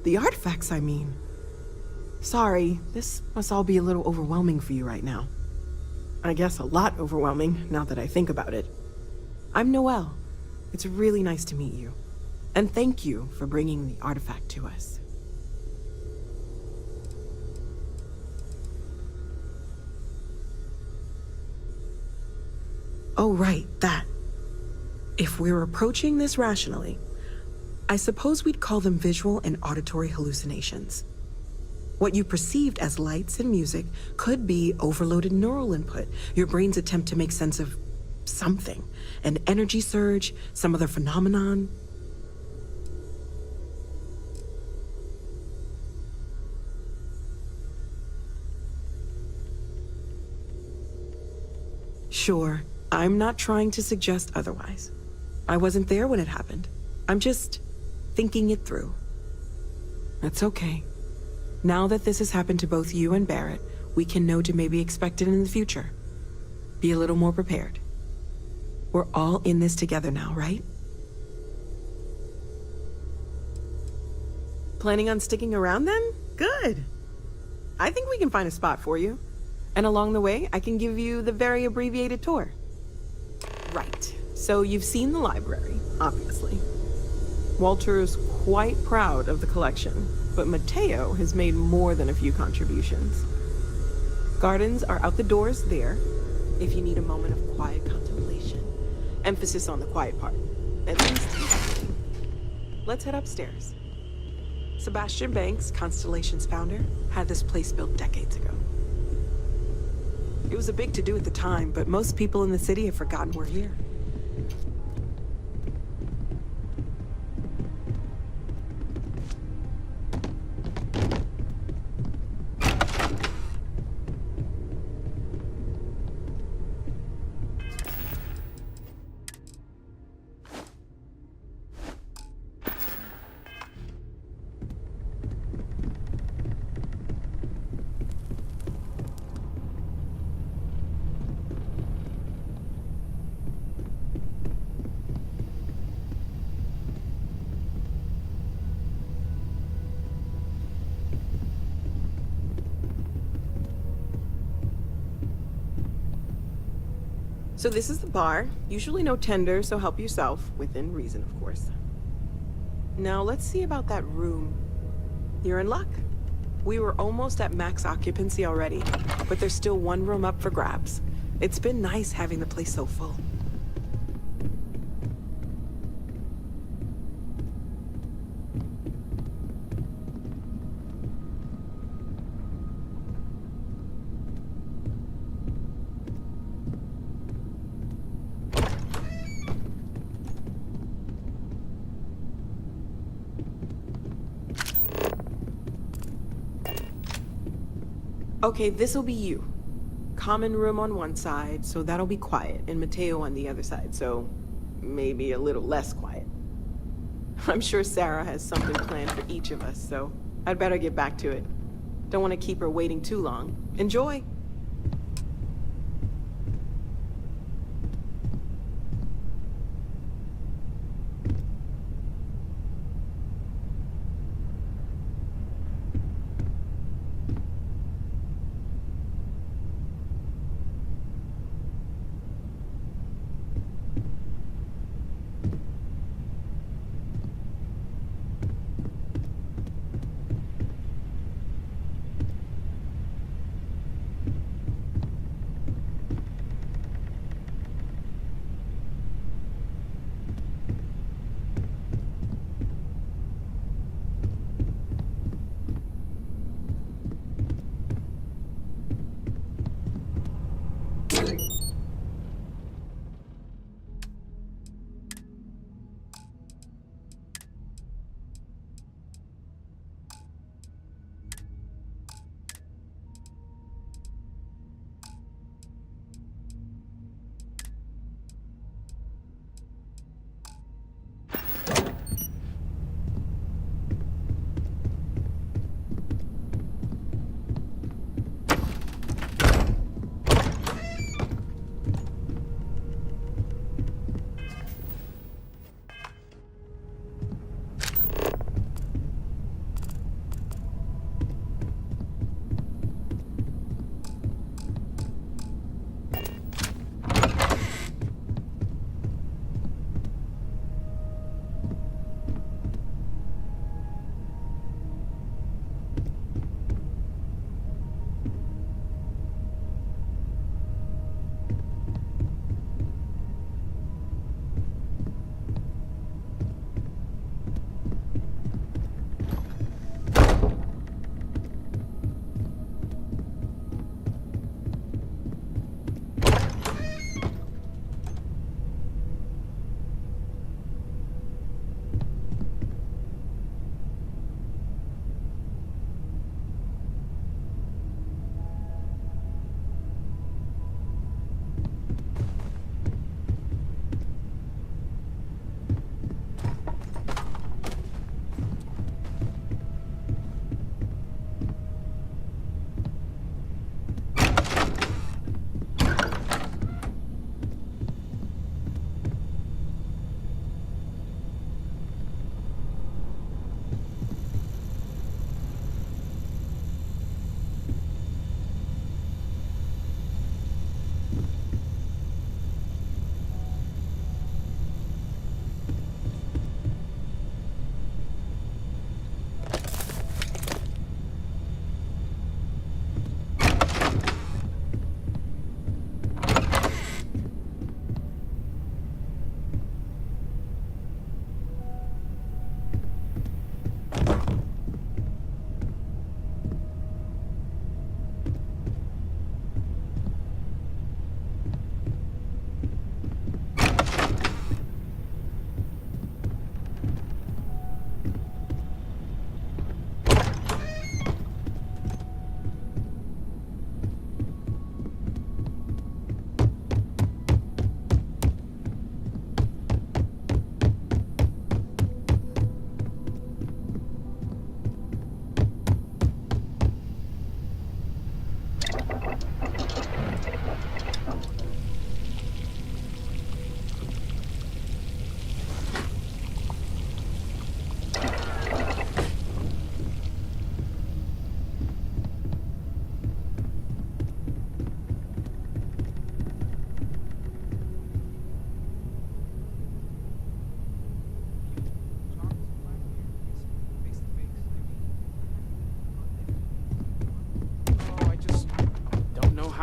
The artifacts, I mean. Sorry, this must all be a little overwhelming for you right now. I guess a lot overwhelming, now that I think about it. I'm Noelle. It's really nice to meet you. And thank you for bringing the artifact to us. Oh, right, that. If we're approaching this rationally, I suppose we'd call them visual and auditory hallucinations. What you perceived as lights and music could be overloaded neural input, your brain's attempt to make sense of something. An energy surge, some other phenomenon. Sure. I'm not trying to suggest otherwise. I wasn't there when it happened. I'm just thinking it through. That's okay. Now that this has happened to both you and Barrett, we can know to maybe expect it in the future. Be a little more prepared. We're all in this together now, right? Planning on sticking around then? Good. I think we can find a spot for you. And along the way, I can give you the very abbreviated tour. Right. So you've seen the library, obviously. Walter's quite proud of the collection, but Mateo has made more than a few contributions. Gardens are out the doors there, if you need a moment of quiet contemplation. Emphasis on the quiet part. At least, let's head upstairs. Sebastian Banks, Constellation's founder, had this place built decades ago. It was a big to-do at the time, but most people in the city have forgotten we're here. So this is the bar. Usually no tender, so help yourself. Within reason, of course. Now let's see about that room. You're in luck. We were almost at max occupancy already, but there's still one room up for grabs. It's been nice having the place so full. Okay, this'll be you. Common room on one side, so that'll be quiet, and Mateo on the other side, so maybe a little less quiet. I'm sure Sarah has something planned for each of us, so I'd better get back to it. Don't want to keep her waiting too long. Enjoy!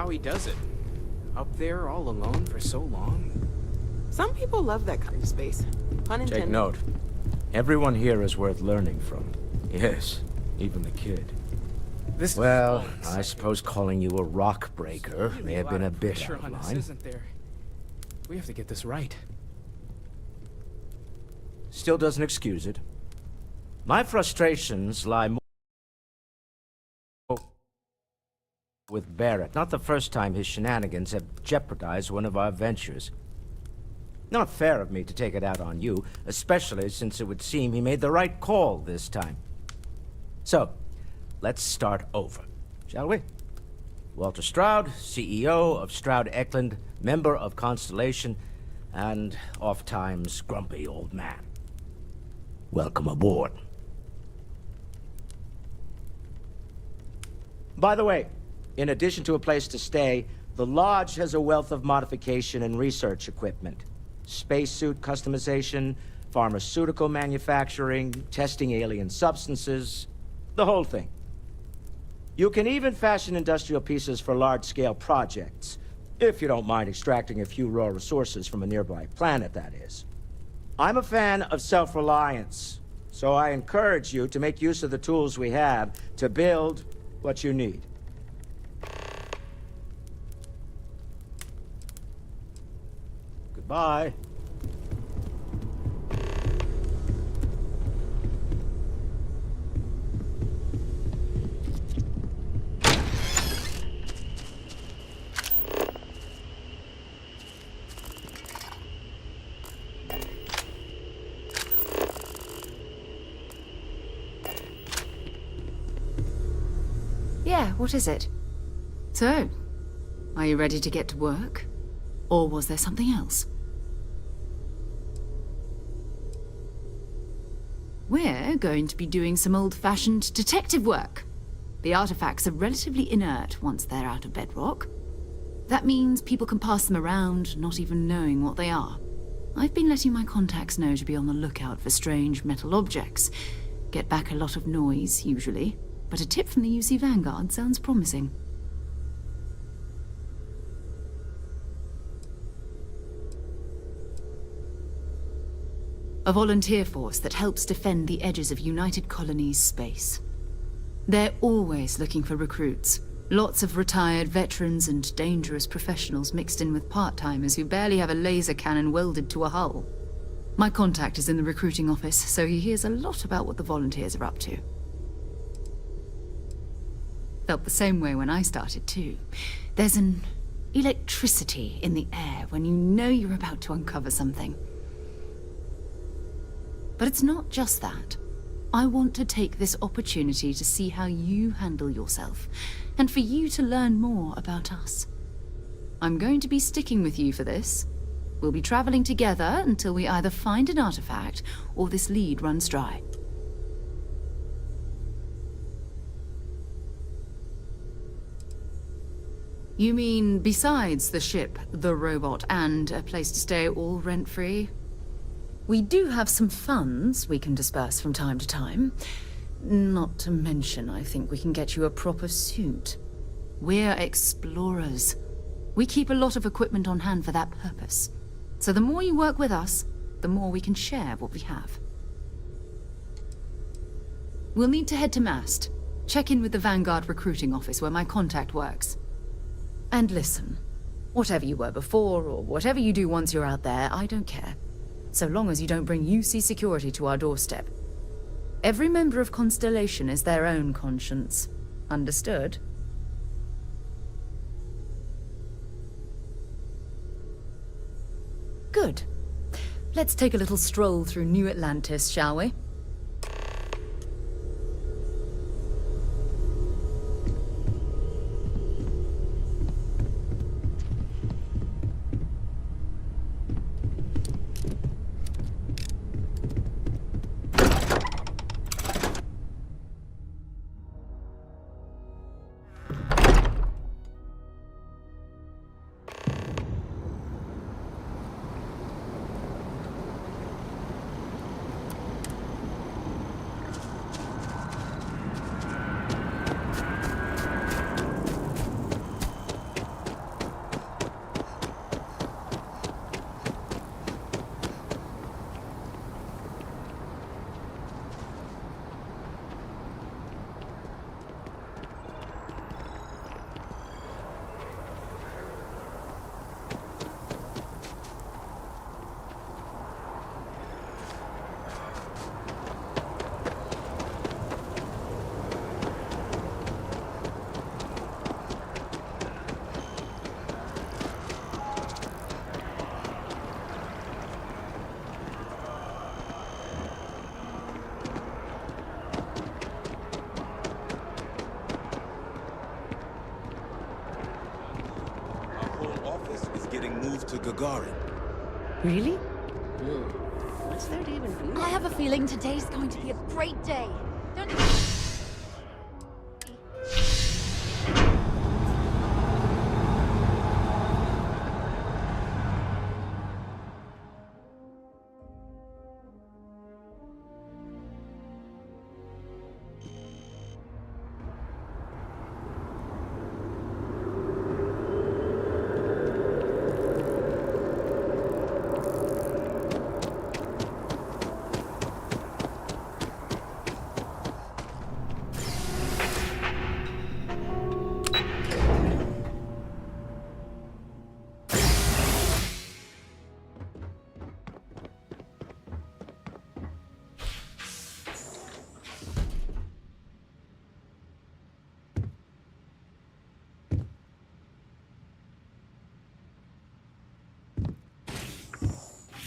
how he does it. Up there all alone for so long. Some people love that kind of space. Pun intended. Take note. Everyone here is worth learning from. Yes, even the kid. Well, I suppose calling you a rock breaker may have been a bit out of line. Isn't there? We have to get this right. Still doesn't excuse it. My frustrations lie more with Barrett. Not the first time his shenanigans have jeopardized one of our ventures. Not fair of me to take it out on you, especially since it would seem he made the right call this time. So, let's start over, shall we? Walter Stroud, CEO of Stroud Eklund, member of Constellation, and oft-times grumpy old man. Welcome aboard. By the way, in addition to a place to stay, the Lodge has a wealth of modification and research equipment. Spacesuit customization, pharmaceutical manufacturing, testing alien substances, the whole thing. You can even fashion industrial pieces for large-scale projects, if you don't mind extracting a few raw resources from a nearby planet, that is. I'm a fan of self-reliance, so I encourage you to make use of the tools we have to build what you need. Goodbye. Yeah, what is it? So, are you ready to get to work? Or was there something else? We're going to be doing some old-fashioned detective work. The artifacts are relatively inert once they're out of bedrock. That means people can pass them around, not even knowing what they are. I've been letting my contacts know to be on the lookout for strange metal objects. Get back a lot of noise, usually. But a tip from the UC Vanguard sounds promising. A volunteer force that helps defend the edges of United Colonies space. They're always looking for recruits. Lots of retired veterans and dangerous professionals mixed in with part-timers who barely have a laser cannon welded to a hull. My contact is in the recruiting office, so he hears a lot about what the volunteers are up to. Felt the same way when I started, too. There's an electricity in the air when you know you're about to uncover something. But it's not just that. I want to take this opportunity to see how you handle yourself, and for you to learn more about us. I'm going to be sticking with you for this. We'll be traveling together until we either find an artifact or this lead runs dry. You mean besides the ship, the robot, and a place to stay all rent-free? We do have some funds we can disperse from time to time. Not to mention, I think we can get you a proper suit. We're explorers. We keep a lot of equipment on hand for that purpose. So the more you work with us, the more we can share what we have. We'll need to head to Mast. Check in with the Vanguard recruiting office where my contact works. And listen, whatever you were before, or whatever you do once you're out there, I don't care. So long as you don't bring UC security to our doorstep. Every member of Constellation is their own conscience. Understood? Good. Let's take a little stroll through New Atlantis, shall we? office is getting moved to Gagarin. Really? What's there to even do? I have a feeling today's going to be a great day. Don't you?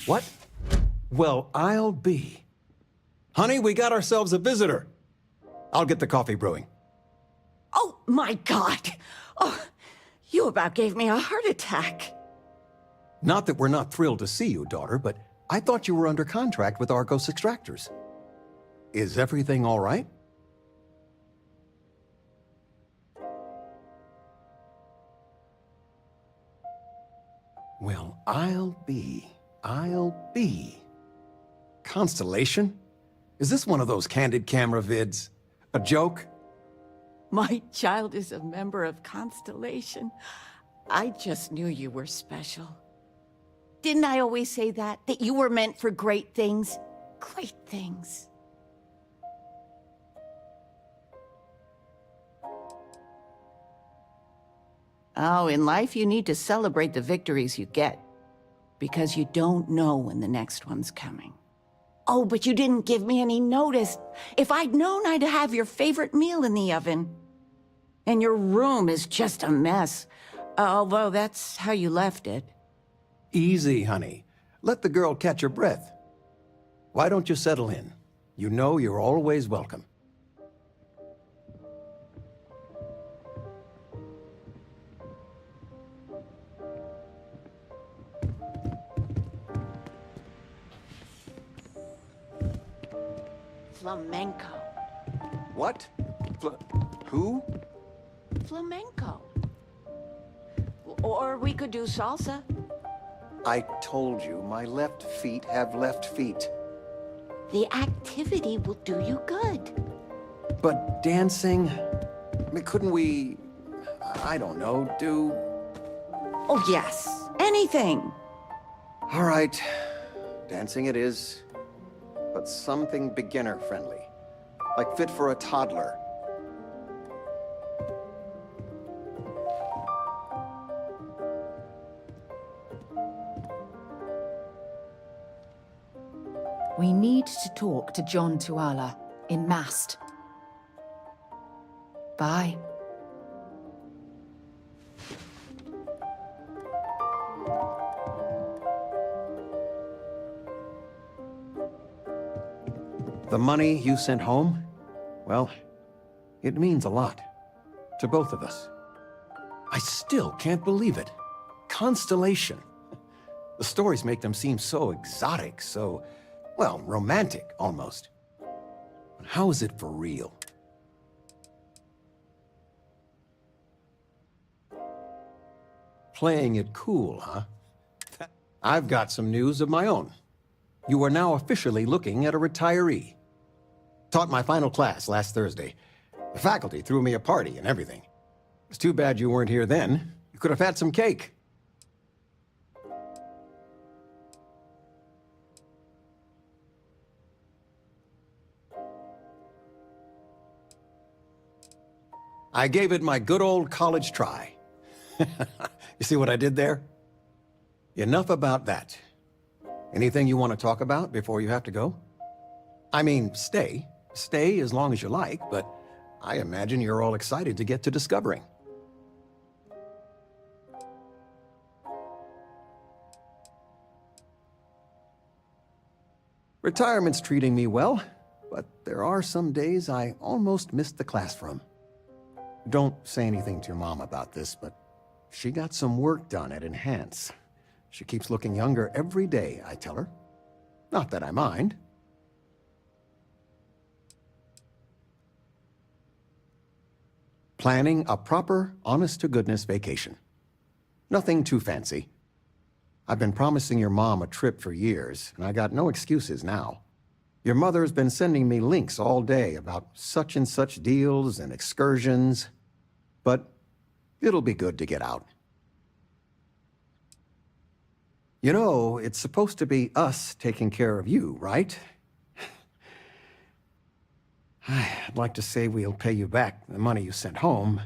What? Well, I'll be. Honey, we got ourselves a visitor. I'll get the coffee brewing. Oh, my God. Oh, you about gave me a heart attack. Not that we're not thrilled to see you, daughter, but I thought you were under contract with Argos Extractors. Is everything all right? Well, I'll be. Constellation? Is this one of those candid camera vids? A joke? My child is a member of Constellation. I just knew you were special. Didn't I always say that? That you were meant for great things? Great things. Oh, in life you need to celebrate the victories you get. Because you don't know when the next one's coming. Oh, but you didn't give me any notice. If I'd known, I'd have your favorite meal in the oven. And your room is just a mess. Although that's how you left it. Easy, honey. Let the girl catch her breath. Why don't you settle in? You know you're always welcome. Flamenco. What? Who? Flamenco. Or we could do salsa. I told you, my left feet have left feet. The activity will do you good. But dancing? Couldn't we, I don't know, do... Oh, yes. Anything. All right. Dancing it is. But something beginner-friendly. Like fit for a toddler. We need to talk to John Tuala in Mast. Bye. The money you sent home? Well, it means a lot. To both of us. I still can't believe it. Constellation. The stories make them seem so exotic, so, well, romantic, almost. But how is it for real? Playing it cool, huh? I've got some news of my own. You are now officially looking at a retiree. Taught my final class last Thursday. The faculty threw me a party and everything. It's too bad you weren't here then. You could have had some cake. I gave it my good old college try. You see what I did there? Enough about that. Anything you want to talk about before you have to go? I mean, stay. Stay as long as you like, but I imagine you're all excited to get to discovering. Retirement's treating me well, but there are some days I almost missed the class from. Don't say anything to your mom about this, but she got some work done at Enhance. She keeps looking younger every day, I tell her. Not that I mind. Planning a proper, honest-to-goodness vacation. Nothing too fancy. I've been promising your mom a trip for years, and I got no excuses now. Your mother's been sending me links all day about such and such deals and excursions, but it'll be good to get out. You know, it's supposed to be us taking care of you, right? I'd like to say we'll pay you back the money you sent home.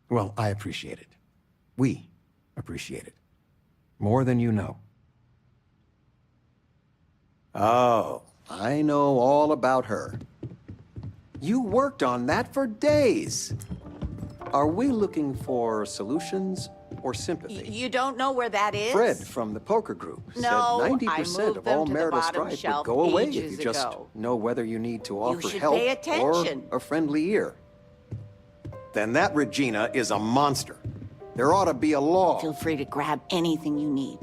Well, I appreciate it. We appreciate it. More than you know. Oh, I know all about her. You worked on that for days. Are we looking for solutions or sympathy? You don't know where that is? Fred from the poker group No, said I 90% moved of them all to the marital bottom strife shelf would go away if ages you just ago. know whether you need to offer should help pay or attention. a friendly ear. Then that Regina is a monster. There ought to be a law. Feel free to grab anything you need.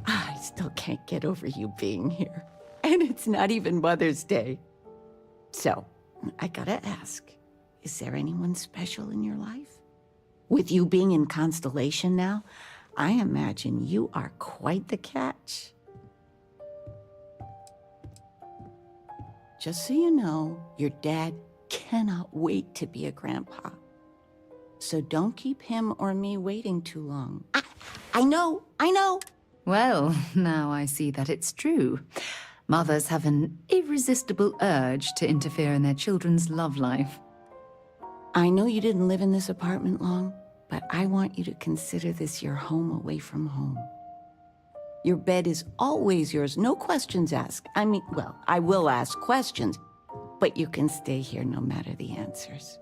I still can't get over you being here. And it's not even Mother's Day. So, I gotta ask, is there anyone special in your life? With you being in Constellation now, I imagine you are quite the catch. Just so you know, your dad cannot wait to be a grandpa. So don't keep him or me waiting too long. I know! Well, now I see that it's true. Mothers have an irresistible urge to interfere in their children's love life. I know you didn't live in this apartment long, but I want you to consider this your home away from home. Your bed is always yours, no questions asked. I mean, well, I will ask questions, but you can stay here no matter the answers.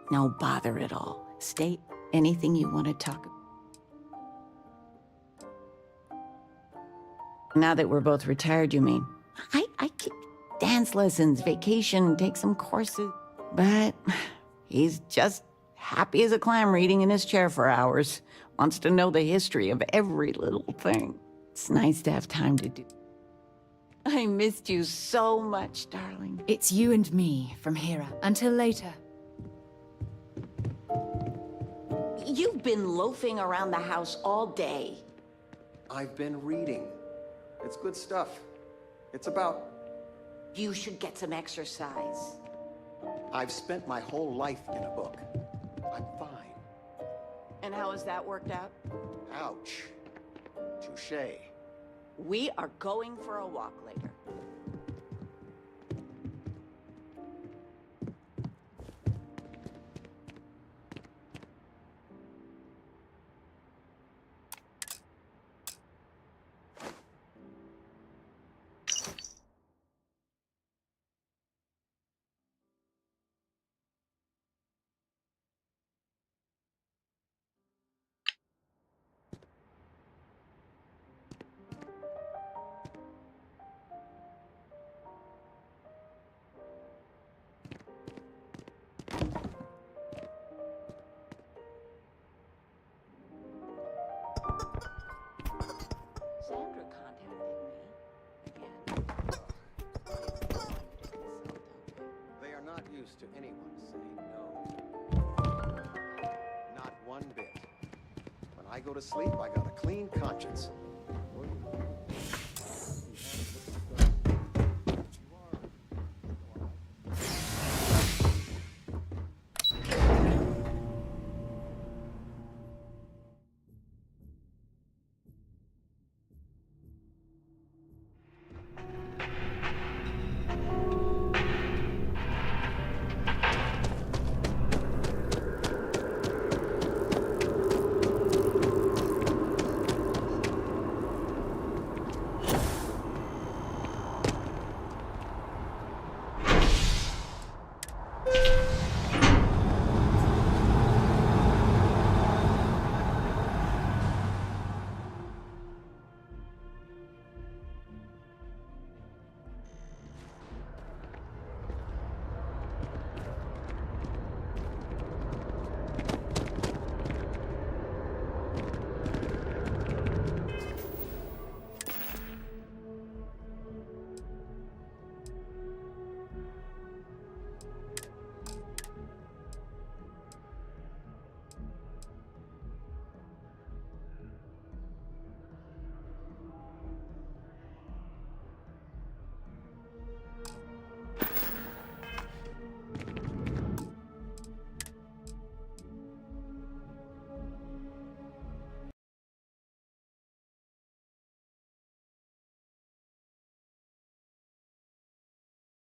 No bother at all. State anything you want to talk about. Now that we're both retired, you mean? I could dance lessons, vacation, take some courses. But he's just happy as a clam reading in his chair for hours. Wants to know the history of every little thing. It's nice to have time to do. I missed you so much, darling. It's you and me from here until later. You've been loafing around the house all day. I've been reading. It's good stuff. It's about... You should get some exercise. I've spent my whole life in a book. I'm fine. And how has that worked out? Ouch. Touché. We are going for a walk later. Sandra contacted me again. They are not used to anyone saying no. Not one bit. When I go to sleep, I got a clean conscience.